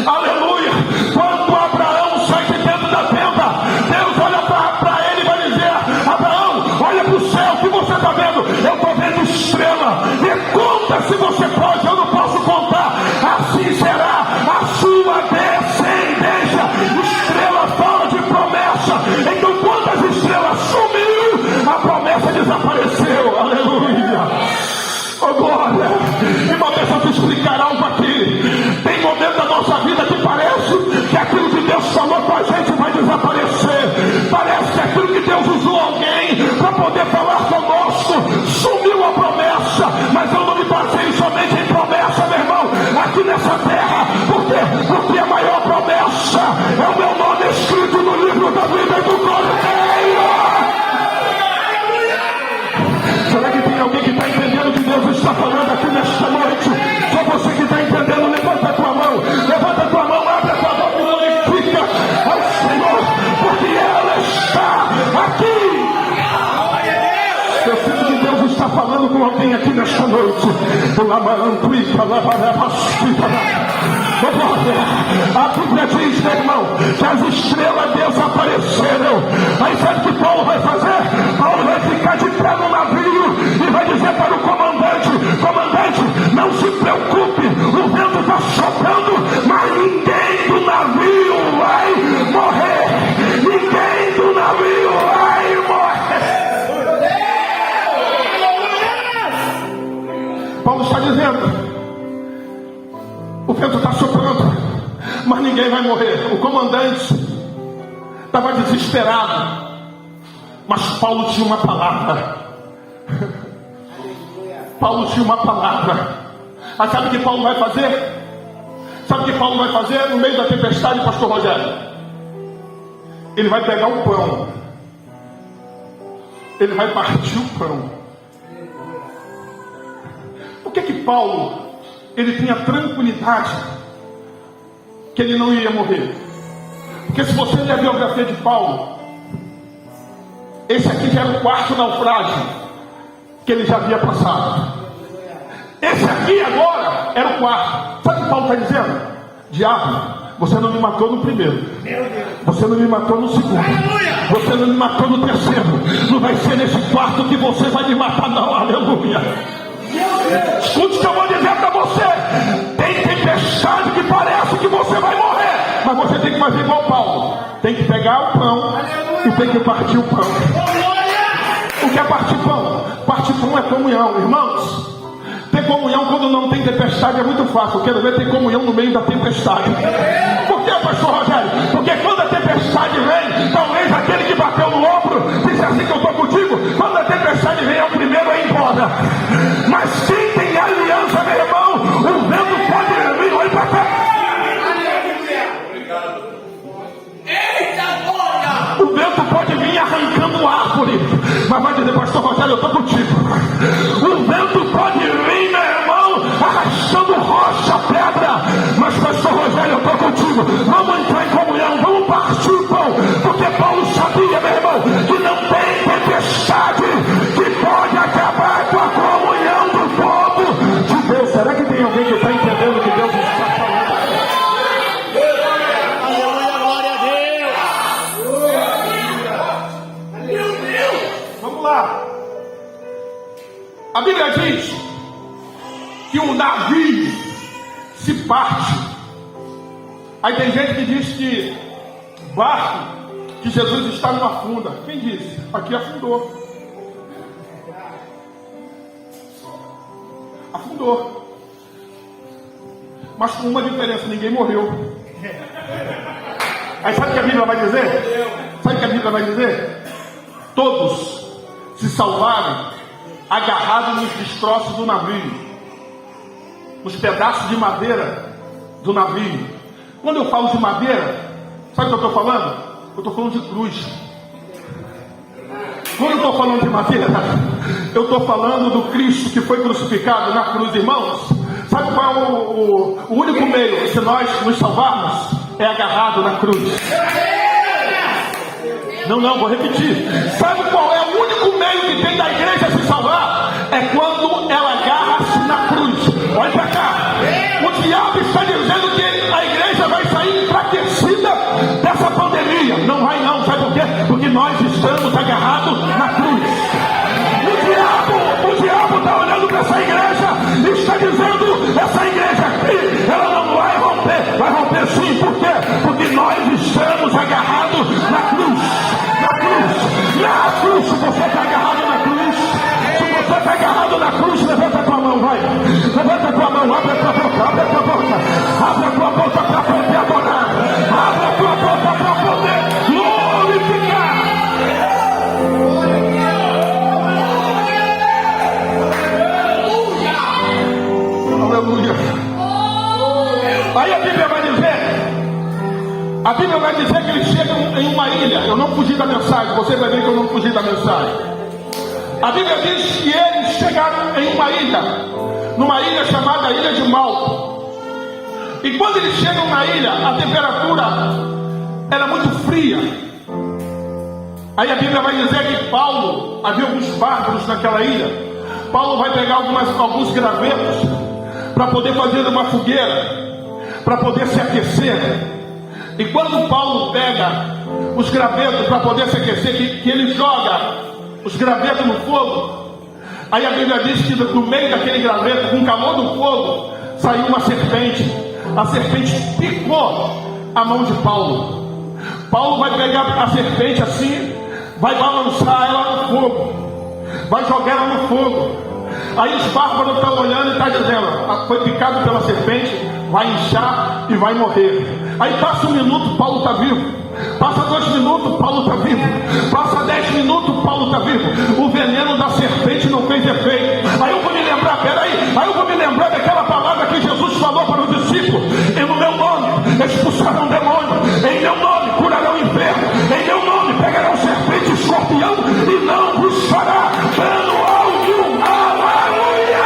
Aleluia. Quando Abraão sai de dentro da tenda, Deus olha para ele e vai dizer: Abraão, olha para o céu, o que você está vendo? Eu estou vendo estrela. E conta se você pode, eu não posso contar. Assim será a sua descendência. Estrela fala de promessa. Então quando as estrelas sumiu, a promessa desapareceu. Aleluia. Oh glória. Irmão, deixa eu te explicar algo aqui. Tem momento da nossa vida que parece que aquilo que Deus falou com a gente vai desaparecer. Parece que aquilo que Deus usou alguém para poder falar conosco, sumiu a promessa. Mas eu não me baseio somente em promessa, meu irmão, aqui nessa terra. Por quê? Porque a maior promessa é o meu nome escrito no livro da vida do Cordeiro. Será que tem alguém que está entendendo o que Deus está falando aqui nesta noite? Só você que está entendendo, levanta a tua mão. Levanta a tua mão, abre a tua boca e glorifica ao Senhor, porque ela está aqui. Eu sinto que Deus está falando com alguém aqui nesta noite. A Bíblia diz, meu irmão, que as estrelas desapareceram. Aí sabe o que Paulo vai fazer? Paulo vai ficar de pé no navio e vai dizer para o comandante: comandante, não se preocupe, o vento está soprando, mas ninguém do navio vai morrer. Ninguém do navio vai morrer. Paulo está dizendo: o vento está soprando, mas ninguém vai morrer. O comandante estava desesperado, mas Paulo tinha uma palavra. Paulo tinha uma palavra. Mas sabe o que Paulo vai fazer? Sabe o que Paulo vai fazer no meio da tempestade, pastor Rogério? Ele vai pegar o pão, ele vai partir o pão. Por que Paulo, ele tinha tranquilidade que ele não ia morrer? Porque se você ler a biografia de Paulo, esse aqui já era o quarto naufrágio que ele já havia passado. Esse aqui agora era o quarto. Sabe o que Paulo está dizendo? Diabo, você não me matou no primeiro, você não me matou no segundo, você não me matou no terceiro. Não vai ser nesse quarto que você vai me matar, não. Aleluia. Escute o que eu vou dizer para você. Tem tempestade que parece que você vai morrer, mas você tem que fazer igual Paulo. Tem que pegar o pão e tem que partir o pão. O que é partir pão? Partir pão é comunhão, irmãos. Ter comunhão quando não tem tempestade é muito fácil. Eu quero ver ter comunhão no meio da tempestade. Por que, pastor Rogério? Porque quando a tempestade vem, talvez aquele que bateu no ombro disse assim que eu estou contigo. Quando a tempestade vem, é o primeiro a ir embora. Mas quem tem aliança, meu irmão, o vento pode vir, olha para cá. O vento pode vir arrancando árvore, mas vai dizer, pastor Rogério, eu estou contigo. O vento pode vir, meu irmão, arrastando rocha, pedra, mas pastor Rogério, eu estou contigo. Vamos entrar em comunhão, vamos partir o pão, porque Paulo sabia, meu irmão, que não tem tempestade que pode acabar com a comunhão do povo de Deus. Será que tem alguém que está entendendo o que Deus está falando? A Bíblia diz que um navio se parte. Aí tem gente que diz que barco, que Jesus está numa funda. Quem disse? Aqui afundou. Afundou. Mas com uma diferença, ninguém morreu. Aí sabe o que a Bíblia vai dizer? Sabe o que a Bíblia vai dizer? Todos se salvaram agarrados nos destroços do navio, nos pedaços de madeira do navio. Quando eu falo de madeira, sabe o que eu estou falando? Eu estou falando de cruz. Quando eu estou falando de madeira, eu estou falando do Cristo que foi crucificado na cruz, irmãos. Sabe qual é o único meio de nós nos salvarmos? É agarrado na cruz. Não, vou repetir. Sabe qual é o único meio que tem da igreja se salvar? É quando ela agarra-se na cruz. Olha para cá. O diabo está dizendo que a igreja vai sair enfraquecida dessa pandemia. Não vai não, sabe por quê? Porque nós estamos agarrados na cruz. O diabo está olhando para essa igreja e está dizendo, essa igreja aqui, ela não vai romper sim. Por quê? Porque nós estamos agarrados na cruz. Na cruz, se você está agarrado na cruz, se você está agarrado na cruz, levanta a tua mão, vai. Levanta a tua mão, abre a tua boca, abre a tua boca, abre a tua boca para poder adorar, abre a tua boca para poder glorificar. Aleluia. Aí a Bíblia vai dizer que eles chegam em uma ilha. Eu não fugi da mensagem, você vai ver que eu não fugi da mensagem. A Bíblia diz que eles chegaram em uma ilha, numa ilha chamada Ilha de Malta. E quando eles chegam na ilha, a temperatura era muito fria. Aí a Bíblia vai dizer que Paulo, havia alguns bárbaros naquela ilha. Paulo vai pegar alguns gravetos para poder fazer uma fogueira, para poder se aquecer. E quando Paulo pega os gravetos para poder se aquecer, que ele joga os gravetos no fogo, aí a Bíblia diz que no meio daquele graveto, com o calor do fogo, saiu uma serpente. A serpente picou a mão de Paulo. Paulo vai pegar a serpente assim, vai balançar ela no fogo, vai jogar ela no fogo. Aí os bárbaros estão olhando e estão dizendo, foi picado pela serpente, vai inchar e vai morrer. Aí passa 1 minuto, Paulo está vivo. Passa 2 minutos, Paulo está vivo. Passa 10 minutos, Paulo está vivo. O veneno da serpente não fez efeito. Aí eu vou me lembrar, aí eu vou me lembrar daquela palavra que Jesus falou para os discípulos: e no meu nome expulsarão demônios, em meu nome curarão enfermos, em meu nome pegarão serpente e escorpião, e não vos fará dano algum. Aleluia!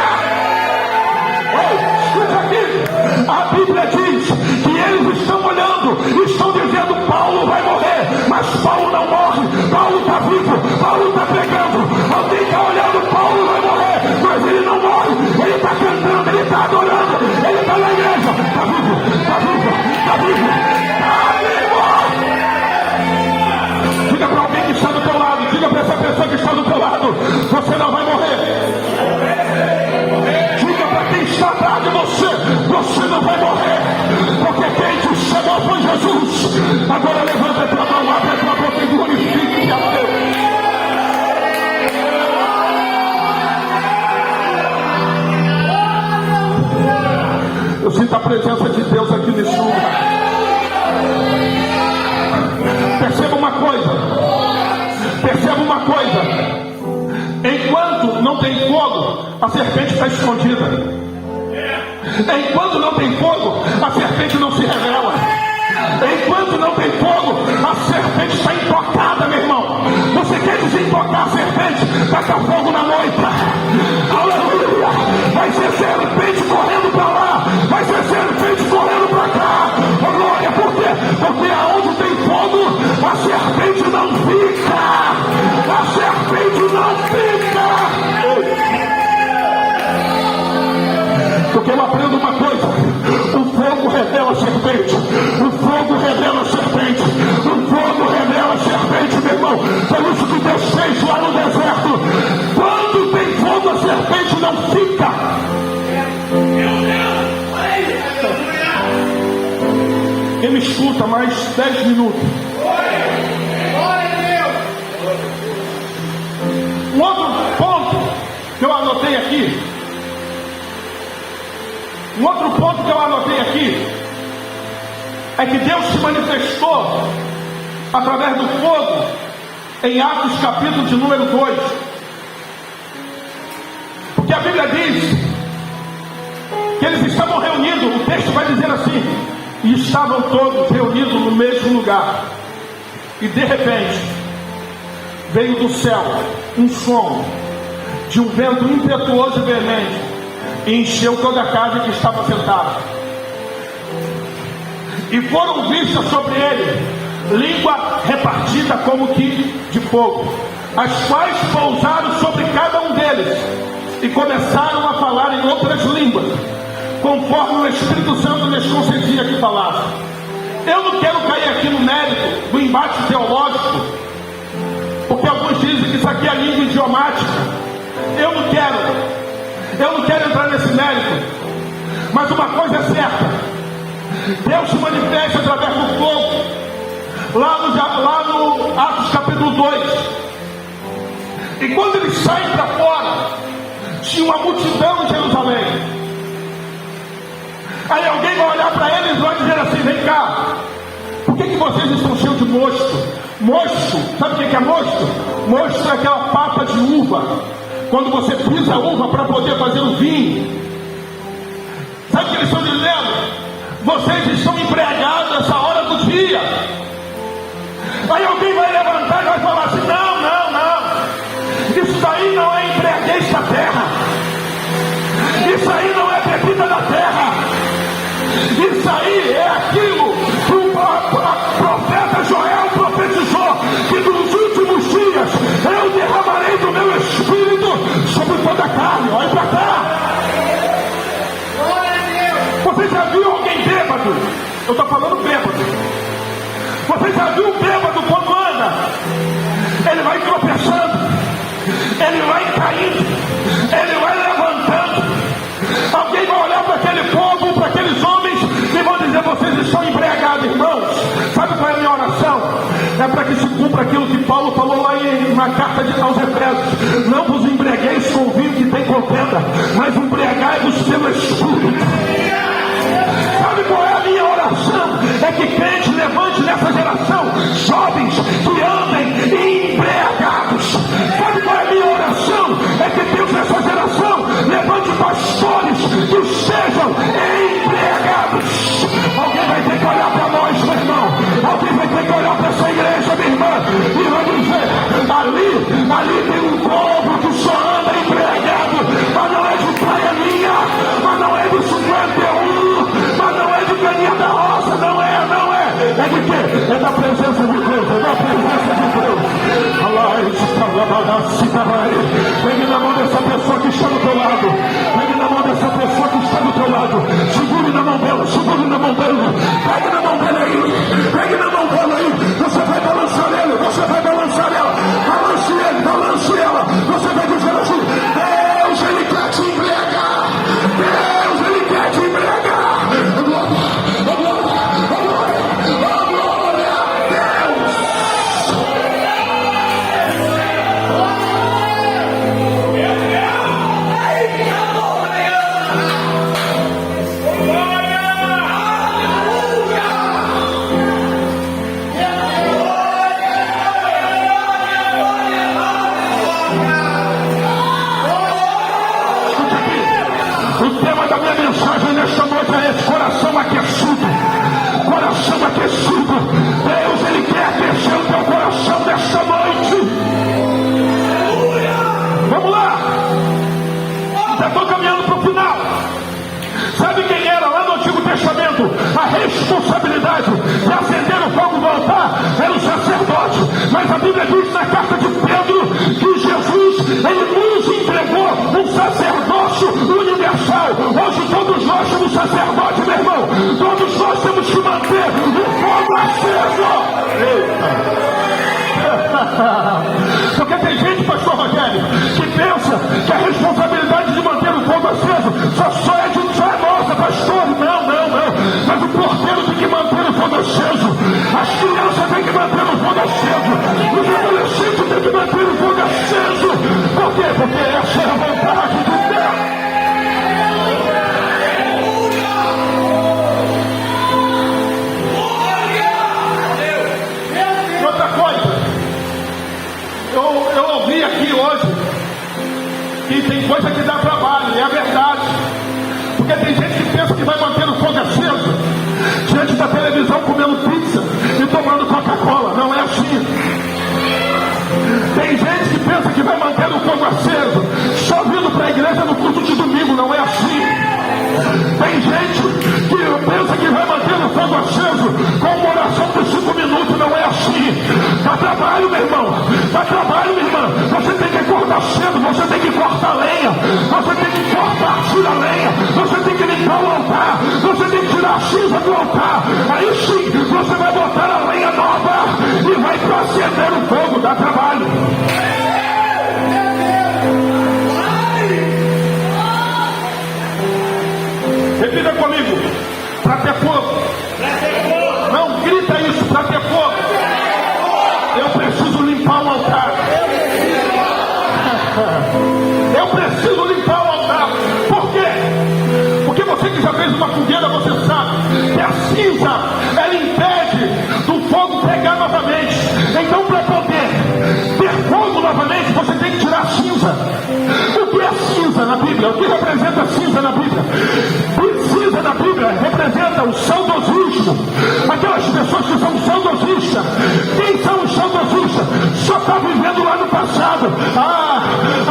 Escuta aqui, a Bíblia diz que eles estão olhando, estão dizendo: Paulo vai morrer, mas Paulo não morre, Paulo está vivo, Paulo está pregando, Perceba uma coisa: enquanto não tem fogo, a serpente está escondida. Enquanto não tem fogo, a serpente não se revela. Enquanto não tem fogo, a serpente está intocada, meu irmão. Você quer desintocar a serpente? Taca fogo na moita. Aleluia! Vai ser serpente correndo para lá, vai ser serpente correndo para cá. Oh, glória, por quê? Porque aonde tem fogo, a serpente não fica. A serpente não fica. Porque eu aprendo uma coisa: o fogo revela a serpente, o fogo revela a serpente, o fogo revela a serpente, meu irmão. Por isso que Deus fez lá no deserto: quando tem fogo, a serpente não fica. Quem me escuta mais 10 minutos? Um outro ponto que eu anotei aqui. Um outro ponto que eu anotei aqui é que Deus se manifestou através do fogo em Atos capítulo de número 2. Porque a Bíblia diz que eles estavam reunidos, o texto vai dizer assim: e estavam todos reunidos no mesmo lugar. E de repente veio do céu um som de um vento impetuoso e veemente, e encheu toda a casa em que estava sentado. E foram vistas sobre ele língua repartida como que de fogo, as quais pousaram sobre cada um deles, e começaram a falar em outras línguas, conforme o Espírito Santo lhes concedia que falassem. Eu não quero cair aqui no mérito do embate teológico, porque alguns dizem que isso aqui é língua idiomática. Eu não quero entrar nesse mérito, mas uma coisa é certa: Deus se manifesta através do fogo, lá no Atos capítulo 2. E quando eles saem para fora, tinha uma multidão em Jerusalém. Aí alguém vai olhar para eles e vai dizer assim: vem cá, por que vocês estão cheios de mosto? Mosto, sabe o que é mosto? Mosto é aquela pata de uva, quando você pisa a uva para poder fazer o vinho. Sabe o que eles estão dizendo? Vocês estão embriagados nessa hora do dia. Aí alguém vai levantar e vai falar assim: não, isso daí não é embriaguez da terra, isso aí não é bebida da terra, isso aí é aquilo que o profeta Joel profetizou, que nos últimos dias eu derramarei do meu espírito sobre toda a carne. Olha para cá. Você já viu alguém bêbado? Eu estou falando bêbado. Você já viu um bêbado quando anda? Ele vai tropeçando, ele vai caindo, ele vai levantando. Alguém vai olhar para aquele povo, para aqueles homens, e vão dizer: vocês estão embriagados, irmãos. Sabe qual é a minha oração? É para que se cumpra aquilo que Paulo falou lá na carta aos Efésios: não vos embriagueis com o vinho que tem contenda, mas embriagai-vos pelo Espírito. Sabe qual é a minha oração? É que crente levante nessa geração jovens que andem embriagados. Sabe qual é a minha oração? É que Deus nessa geração levante pastores que sejam embriagados. Alguém vai ter que olhar para nós, meu irmão. Alguém vai ter que olhar para essa igreja, minha irmã, e vai dizer: ali tem um povo que só anda embriagado, mas não é de praia minha, mas não é de 51, mas não é de caninha da roça, não é. É de quê? É da presença de Deus, é da presença de Deus. Pegue na mão dessa pessoa que está do teu lado. Pegue na mão dessa pessoa que está do teu lado. Segure na mão dela, segure na mão dela. Pegue na mão dela aí, pegue na mão dela aí. Você vai balançar ele, você vai balançar ela. Balance ele, balance ela. Você vai dizer assim: Deus, ele quer te embriagar. Deus, ele quer te embriagar. Bíblia diz na carta de Pedro que Jesus, ele nos entregou um sacerdócio universal. Hoje todos nós somos sacerdotes, meu irmão. Todos nós temos que manter o fogo aceso. Porque tem gente, pastor Rogério, que pensa que a responsabilidade de manter o fogo aceso só é nossa, pastor. Não. Mas o porteiro tem que manter o fogo aceso. As crianças têm que manter o fogo aceso. Os adolescentes têm que manter o fogo aceso. Por quê? Porque essa é a vontade de Deus. Outra coisa, eu ouvi aqui hoje que tem coisa que dá trabalho, e é verdade. Porque tem gente que pensa que vai manter o fogo aceso diante da televisão comendo pizza e tomando Coca-Cola. Não é assim. Tem gente que pensa que vai manter o fogo aceso só vindo para a igreja no culto de domingo. Não é assim. Tem gente que pensa que vai manter o fogo aceso com uma oração de 5 minutos. Não é assim. Dá trabalho, meu irmão. Dá trabalho, minha irmã. Você tem que acordar cedo. Você tem que cortar lenha. Você tem que cortar, tirar lenha. Você tem que limpar o altar. Você tem que tirar a cinza do altar. Aí sim, você vai botar a lenha nova e vai acender o fogo. Dá trabalho. Repita comigo. Para ter fogo. Não grita isso. Para ter fogo. Eu preciso limpar o altar. Eu preciso limpar o altar. Por quê? Porque você que já fez uma fogueira, você sabe que a cinza, ela impede do fogo pegar novamente. Então, para poder ter fogo novamente, você tem que tirar a cinza. O que é cinza na Bíblia? O que representa cinza na Bíblia? Cinza na Bíblia representa o saudosismo. Aquelas pessoas que são saudosistas. Quem são os saudosistas? Só está vivendo lá no passado.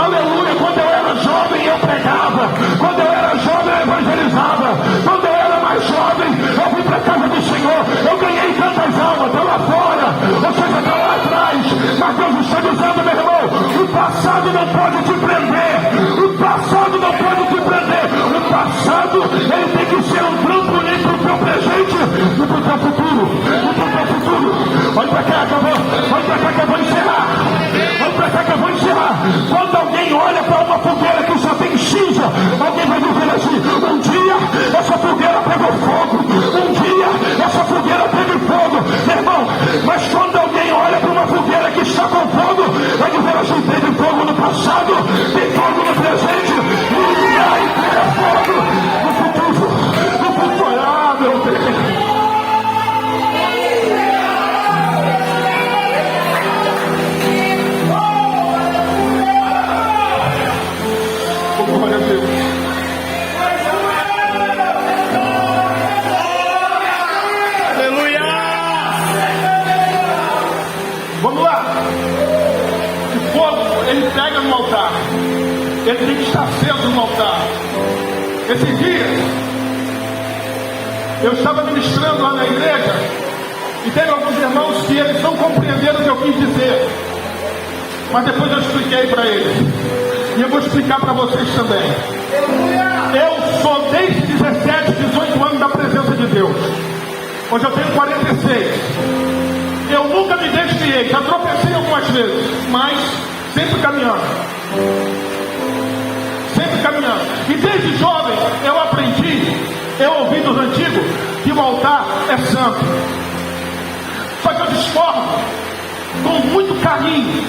Aleluia, quando eu era jovem eu pregava. Quando eu era jovem eu evangelizava. Quando eu era mais jovem eu vim para a casa do Senhor. Eu ganhei tantas almas, estou lá fora. Ou seja, está lá atrás. Mas Deus está dizendo, meu irmão, o passado não pode te prender. O passado não pode te prender. O passado, ele tem que ser um trampolim para o teu presente e para o teu futuro. Olha para cá que eu vou encerrar. Olha para cá que eu vou encerrar. Quando alguém olha para uma fogueira que só tem cinza, alguém vai dizer assim: um dia essa fogueira pegou fogo. Um dia essa fogueira teve fogo. Meu irmão, mas quando alguém olha para uma fogueira que está com fogo, vai dizer assim: teve fogo no passado, tem fogo no presente, e vai ter fogo no futuro. No futuro, meu Deus. Glória a Deus. Aleluia! Vamos lá. O fogo, ele pega no altar. Ele tem que estar aceso no altar. Esses dias, eu estava ministrando lá na igreja e teve alguns irmãos que eles não compreenderam o que eu quis dizer. Mas depois eu expliquei para eles. E eu vou explicar para vocês também. Eu sou desde 17, 18 anos da presença de Deus. Hoje eu tenho 46. Eu nunca me desviei, já tropecei algumas vezes, mas sempre caminhando. Sempre caminhando. E desde jovem eu aprendi, eu ouvi dos antigos, que o altar é santo. Só que eu discordo com muito carinho.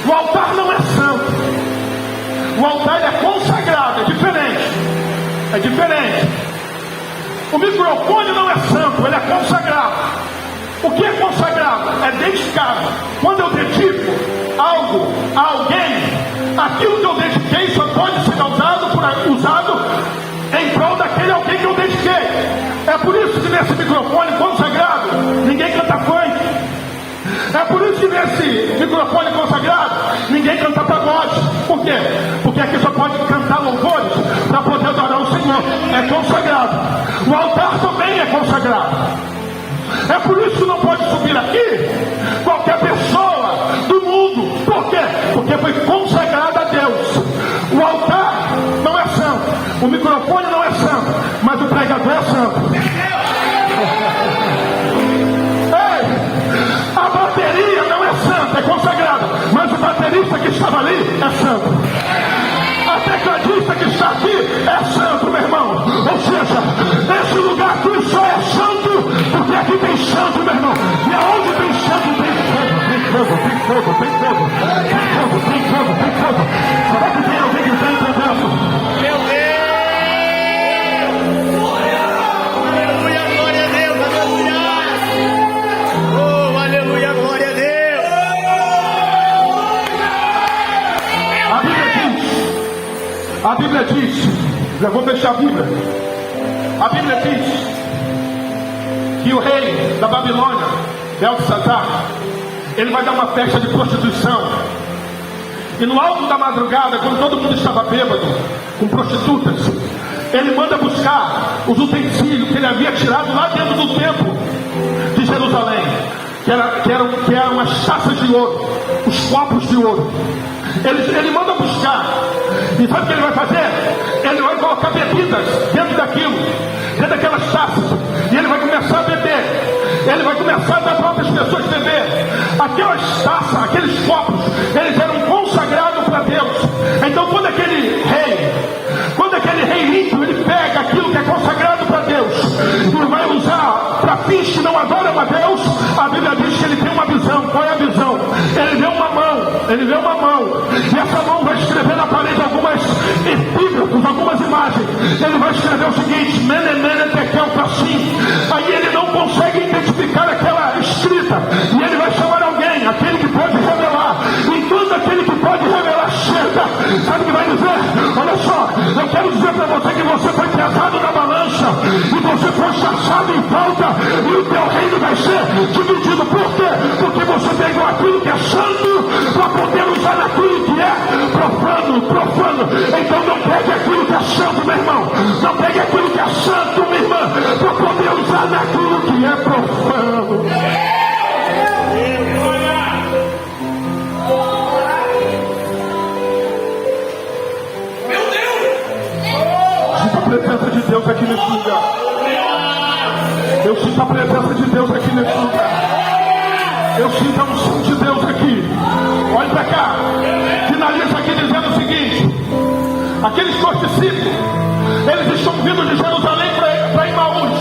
O altar não é santo. O altar é consagrado, é diferente. É diferente. O microfone não é santo, ele é consagrado. O que é consagrado? É dedicado. Quando eu dedico algo a alguém, aquilo que eu dediquei só pode ser usado em prol daquele alguém que eu dediquei. É por isso que nesse microfone consagrado, ninguém canta funk. É por isso que nesse microfone consagrado, ninguém canta pagode. Por quê? Porque aqui só pode cantar louvores para poder adorar o Senhor. É consagrado. O altar também é consagrado. É por isso que não pode subir aqui qualquer pessoa Por quê? Porque foi consagrado a Deus. O altar não é santo, o microfone não é santo, mas o pregador é santo. Ei, a bateria não é santa, é consagrada, mas o baterista que estava ali é santo. A tecladista que está aqui é santo, meu irmão. Ou seja, esse lugar aqui só é santo porque aqui tem santo, meu irmão. E aonde tem santo tem fogo, tem fogo, tem fogo, tem fogo, tem fogo, tem fogo, tem fogo. Será que tem alguém que está entendendo? Meu Deus! Aleluia, glória a Deus, aleluia! Oh, aleluia, glória a Deus! A Bíblia diz, já vou fechar a Bíblia. A Bíblia diz que o rei da Babilônia, Belsazar, ele vai dar uma festa de prostituição. E no alto da madrugada, quando todo mundo estava bêbado, com prostitutas, ele manda buscar os utensílios que ele havia tirado lá dentro do templo de Jerusalém, que eram as taças de ouro, os copos de ouro. Ele manda buscar. E sabe o que ele vai fazer? Ele vai colocar bebidas dentro daquilo, dentro daquelas taças. E ele vai começar a beber. Ele vai começar a dar para outras pessoas beber. Aquelas taças, aqueles copos, eles eram consagrados para Deus. Então quando aquele rei rico, ele pega aquilo que é consagrado para Deus e vai usar para fins que não adoram a Deus, a Bíblia diz que ele tem uma visão. Qual é a visão? Ele vê uma mão, e essa mão vai escrever na parede algumas epígrafos, algumas imagens. Ele vai escrever o seguinte: Mene, Mene, Tekel, Passim. Aí ele não consegue identificar aquela escrita, e ele vai chamar alguém, aquele que pode revelar. E quando aquele que pode revelar chega, sabe o que vai dizer? Olha só, eu quero dizer para você que você foi pesado na balança, e você foi chaçado em falta, e o teu reino vai ser dividido. Por quê? Porque você pegou aquilo que é santo para poder usar naquilo que é profano. Então não pegue aquilo que é santo, meu irmão. Não pegue aquilo que é santo, minha irmã, para poder usar naquilo que é profano. Sinta a presença de Deus aqui nesse lugar. Eu sinto a presença de Deus aqui nesse lugar. Eu sinto a unção de Deus aqui. Olha para cá. Finaliza aqui dizendo o seguinte: aqueles dois discípulos, eles estão vindo de Jerusalém para Emaús.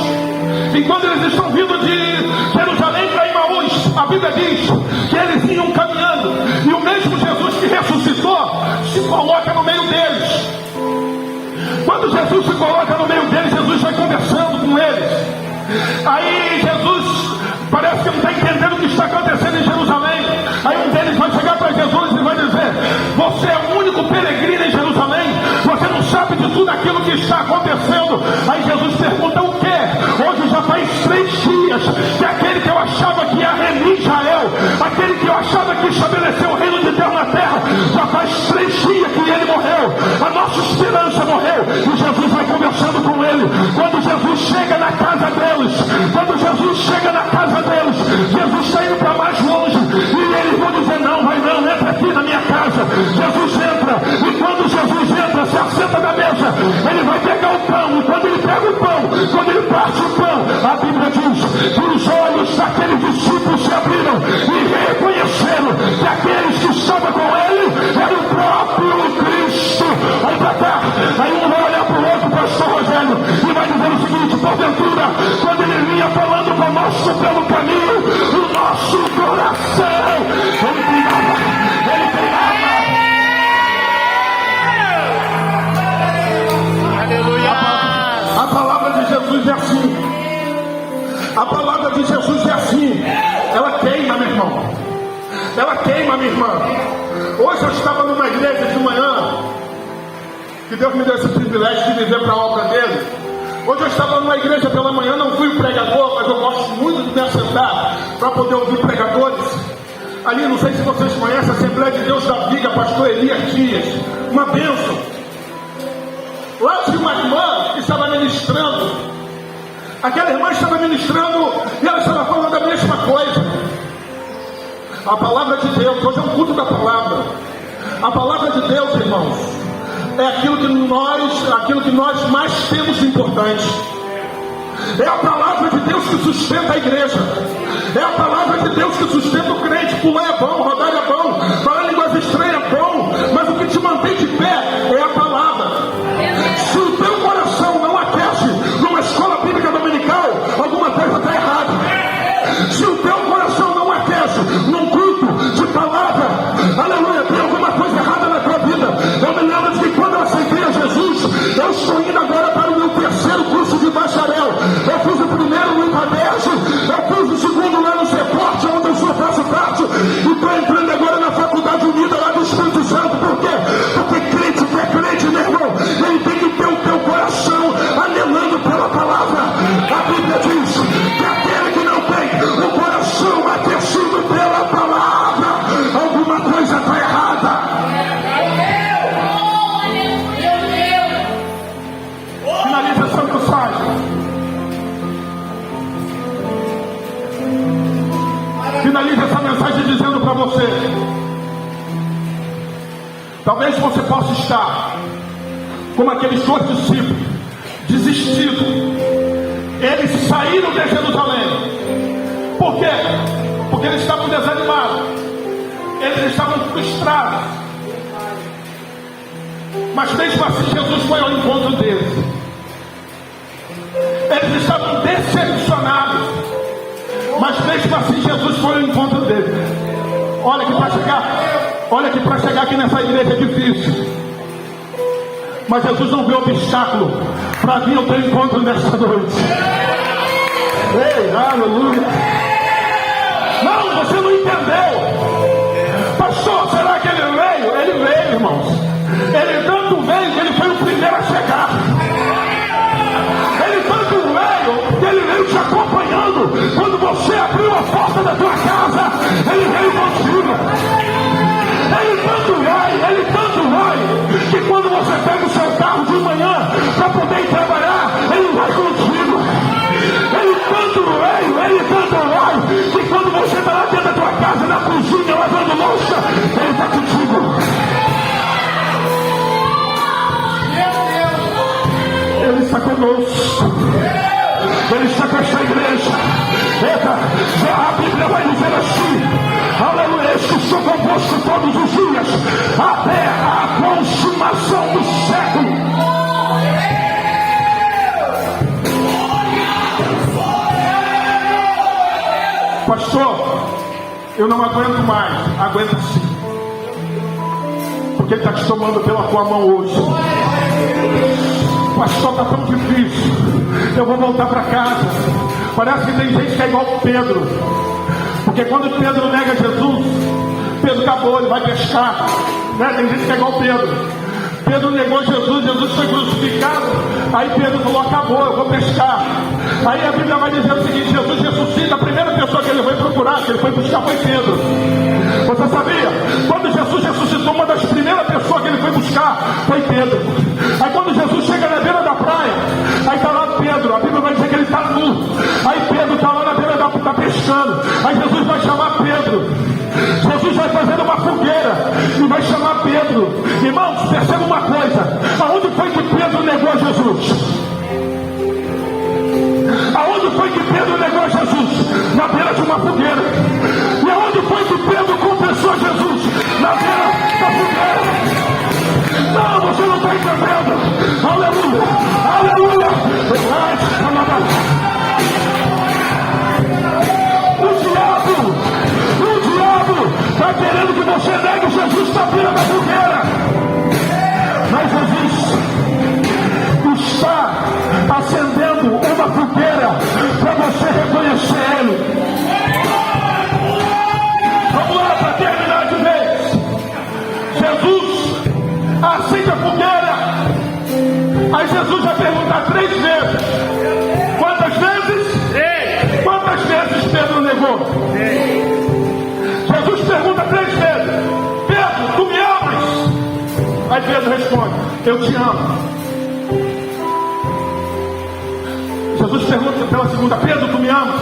E quando eles estão vindo de Jerusalém para Emaús, a Bíblia diz que eles iam caminhando, e o mesmo Jesus que ressuscitou se coloca no meio deles. Quando Jesus se coloca no meio deles, Jesus vai conversando com eles. Aí Jesus parece que não está entendendo o que está acontecendo em Jerusalém. Aí um deles vai chegar para Jesus e vai dizer: você é o único peregrino em Jerusalém? Você não sabe de tudo aquilo que está acontecendo? Aí Jesus pergunta: o quê? Hoje já faz 3 dias que aquele que eu achava que ia remir Israel, aquele que eu achava que estabeleceu o reino de Deus na terra, já faz 3 dias que ele morreu. A nossa esperança morreu. E Jesus vai conversando com ele. Quando Jesus chega na casa deles, Jesus está indo para mais longe, e eles vão dizer: não, vai não, entra aqui na minha casa. Jesus entra, e quando Jesus entra, se assenta na mesa, ele vai pegar o pão, e quando ele pega o pão, quando ele parte o pão, a Bíblia diz que os olhos daqueles discípulos se abriram e reconheceram que aqueles que estavam com ele era o próprio Cristo. Olha para cá. Aí um vai olhar para o outro, pastor Rogério, e vai dizer o seguinte: porventura, quando ele vinha falando conosco pelo caminho, o nosso coração, ele pegava. Aleluia! A palavra de Jesus é assim. A palavra de Jesus é assim. Ela queima, meu irmão. Ela queima, minha irmã. Hoje eu estava numa igreja de manhã, que Deus me deu esse privilégio de viver para a obra dele. Hoje eu estava numa igreja pela manhã, não fui pregador, mas eu gosto muito de me assentar para poder ouvir pregadores. Ali, não sei se vocês conhecem, a Assembleia de Deus da Viga, pastor Elias Dias, uma bênção. Lá tinha uma irmã que estava ministrando. Aquela irmã estava ministrando e ela estava falando a mesma coisa. A palavra de Deus, hoje é um culto da palavra. A palavra de Deus, irmãos, é aquilo que nós mais temos de importante. É a palavra de Deus que sustenta a igreja. É a palavra de Deus que sustenta o crente. Pular é bom, rodar é bom, falar línguas estranhas é bom, mas o que te mantém de pé é a palavra. Se o teu coração não aquece numa escola bíblica dominical, alguma coisa está errada. Se o teu coração não aquece num culto de palavra, aleluia, tem alguma coisa errada na tua vida. Eu me lembro de que quando eu aceitei a Jesus, eu estou indo agora para o meu terceiro curso de bacharel. Eu fiz o primeiro no IPADERJ, eu fiz o segundo lá no CEPORT, onde eu faço parte, e estou entrando agora na Faculdade Unida lá do Espírito Santo. Por quê? Porque crente que é crente, meu irmão, ele tem que ter o teu coração anelando pela palavra. A Bíblia diz que aquele que não tem o coração aquecido pela palavra, alguma coisa está errada. Finaliza Santo Sai. Finaliza essa mensagem dizendo para você: talvez você possa estar como aqueles dois discípulos, desistidos. Eles saíram de Jerusalém. Por quê? Porque eles estavam desanimados, eles estavam frustrados. Mas mesmo assim Jesus foi ao encontro deles. Eles estavam decepcionados, mas mesmo assim Jesus foi ao encontro deles. Olha que para chegar aqui nessa igreja é difícil, mas Jesus não vê obstáculo para vir ao teu encontro nessa noite. Ei, aleluia. Não, você não entendeu. Pastor, será que ele veio? Ele veio, irmãos. Ele tanto veio que ele foi o primeiro a chegar. Ele tanto veio que ele veio te acompanhando. Quando você abriu a porta da tua casa, ele veio contigo. Ele tanto vai, que quando você pega o seu carro de manhã para poder ir trabalhar, ele vai contigo. Ele tanto vai, que quando você está lá dentro da tua casa, na cozinha, lavando louça, ele está contigo. Ele está conosco. Ele está com esta igreja. Eita, já a Bíblia vai dizer assim: aleluia, estou composto todos os dias até a consumação do século. Pastor, eu não aguento mais. Aguenta sim, porque ele está te tomando pela tua mão hoje. Pastor, está tão difícil, eu vou voltar para casa. Parece que tem gente que é igual Pedro, porque quando Pedro nega Jesus, Pedro acabou, ele vai pescar, né? Tem gente que é igual Pedro. Pedro negou Jesus, Jesus foi crucificado. Aí Pedro falou: acabou, eu vou pescar. Aí a Bíblia vai dizer o seguinte: Jesus ressuscita, a primeira pessoa que ele foi procurar, que ele foi buscar, foi Pedro. Você sabia? Quando Jesus ressuscitou, uma das primeiras pessoas que ele foi buscar foi Pedro. Aí quando Jesus chega na beira da praia, aí está lá Pedro, a Bíblia vai dizer que ele está nu. Aí Pedro está lá na beira da praia, está pescando. Aí Jesus vai chamar Pedro. Jesus vai fazer uma fogueira e vai chamar Pedro. Irmãos, perceba uma coisa: aonde foi que Pedro negou a Jesus? Aonde foi que Pedro negou a Jesus? Na beira de uma fogueira. E aonde foi que Pedro confessou a Jesus? Na beira da fogueira. Não, você não está entendendo. Aleluia, aleluia. O diabo está querendo que você negue Jesus na beira da fogueira. Mas Jesus está acendendo uma fogueira para você reconhecer Ele. Vamos lá para terminar de vez. Jesus acende a fogueira. Aí Jesus vai perguntar 3 vezes. Quantas vezes? 3. Quantas vezes Pedro negou? 3. Jesus pergunta 3 vezes: Pedro, tu me amas? Aí Pedro responde: eu te amo. Jesus pergunta pela segunda: Pedro, tu me amas?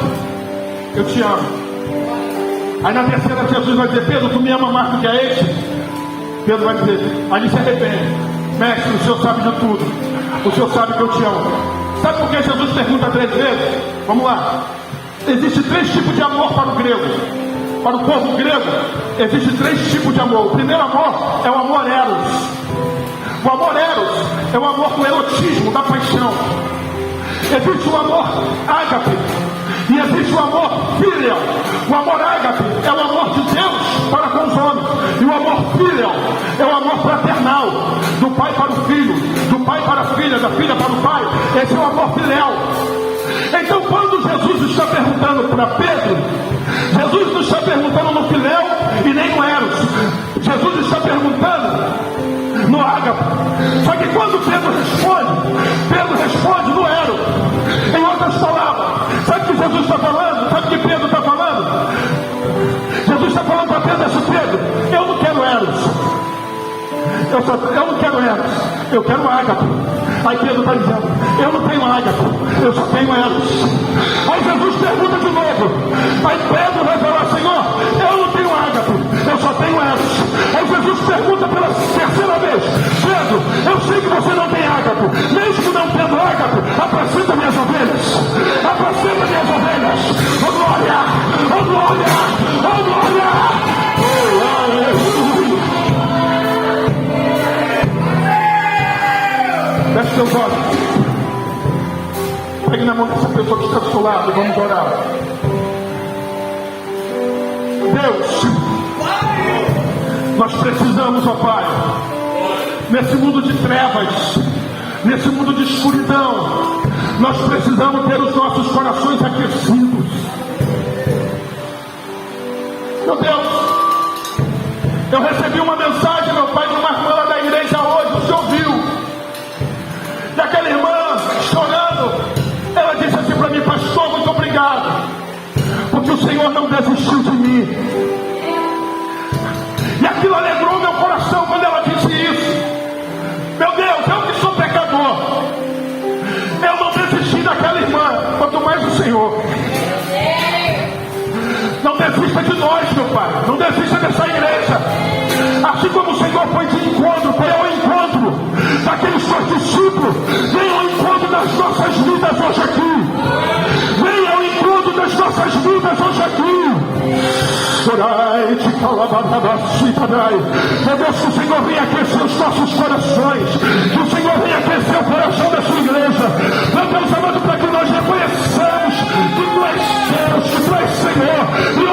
Eu te amo. Aí na terceira Jesus vai dizer: Pedro, tu me ama mais do que a este? Pedro vai dizer: ali se arrepende. Mestre, o Senhor sabe de tudo. O Senhor sabe que eu te amo. Sabe por que Jesus pergunta 3 vezes? Vamos lá. Existem 3 tipos de amor para o grego. Para o povo grego, existem 3 tipos de amor. O primeiro amor é o amor eros. O amor eros é o amor do erotismo, da paixão. Existe o amor ágape e existe o amor filial. O amor ágape é o amor de Deus para com os homens, e o amor filial é o amor fraternal, do pai para o filho, do pai para a filha, da filha para o pai. Esse é o amor filial. Então, quando Jesus está perguntando para Pedro, Jesus não está perguntando no filéu e nem no eros. Jesus está perguntando no ágape. Só que quando Pedro responde no eros. Em outras palavras, sabe o que Jesus está falando? Sabe o que Pedro está falando? Jesus está falando para Pedro assim: Pedro, eu não quero eros. Eu não quero eros, eu quero ágape. Aí Pedro está dizendo: eu não tenho ágape, eu só tenho eros. Aí Jesus pergunta de novo. Aí Pedro vai falar: Senhor, eu não tenho ágape, eu só tenho eros. Aí Jesus pergunta pela terceira vez: Pedro, eu sei que você não tem ágape, mesmo não tendo ágape, apacenta minhas ovelhas. Apacenta minhas ovelhas. Oh glória, oh glória, oh glória. Oh, aleluia. Feche seus olhos. Pegue na mão dessa pessoa que está do seu lado. Vamos orar. Deus, nós precisamos, ó Pai, nesse mundo de trevas, nesse mundo de escuridão, nós precisamos ter os nossos corações aquecidos. Meu Deus, eu recebi uma mensagem, meu Pai, de uma irmã lá da igreja hoje. O Senhor viu? E aquela irmã, chorando, ela disse assim para mim: pastor, muito obrigado, porque o Senhor não desistiu de mim. E aquilo alegrou meu coração quando ela disse isso. Meu Deus, eu que sou pecador, eu não desisti daquela irmã, quanto mais o Senhor. Não desista de nós, meu Pai, não desista dessa igreja. Assim como o Senhor foi de encontro, foi ao encontro daqueles seus discípulos, venha ao encontro das nossas vidas hoje aqui. Venha ao encontro das nossas vidas hoje aqui. Orai, te calabadabacitadai. Meu Deus, que o Senhor venha aquecer os nossos corações, que o Senhor venha aquecer o coração da sua igreja. Meu Deus amado, para que nós reconheçamos que Tu és Deus, que Tu és Senhor.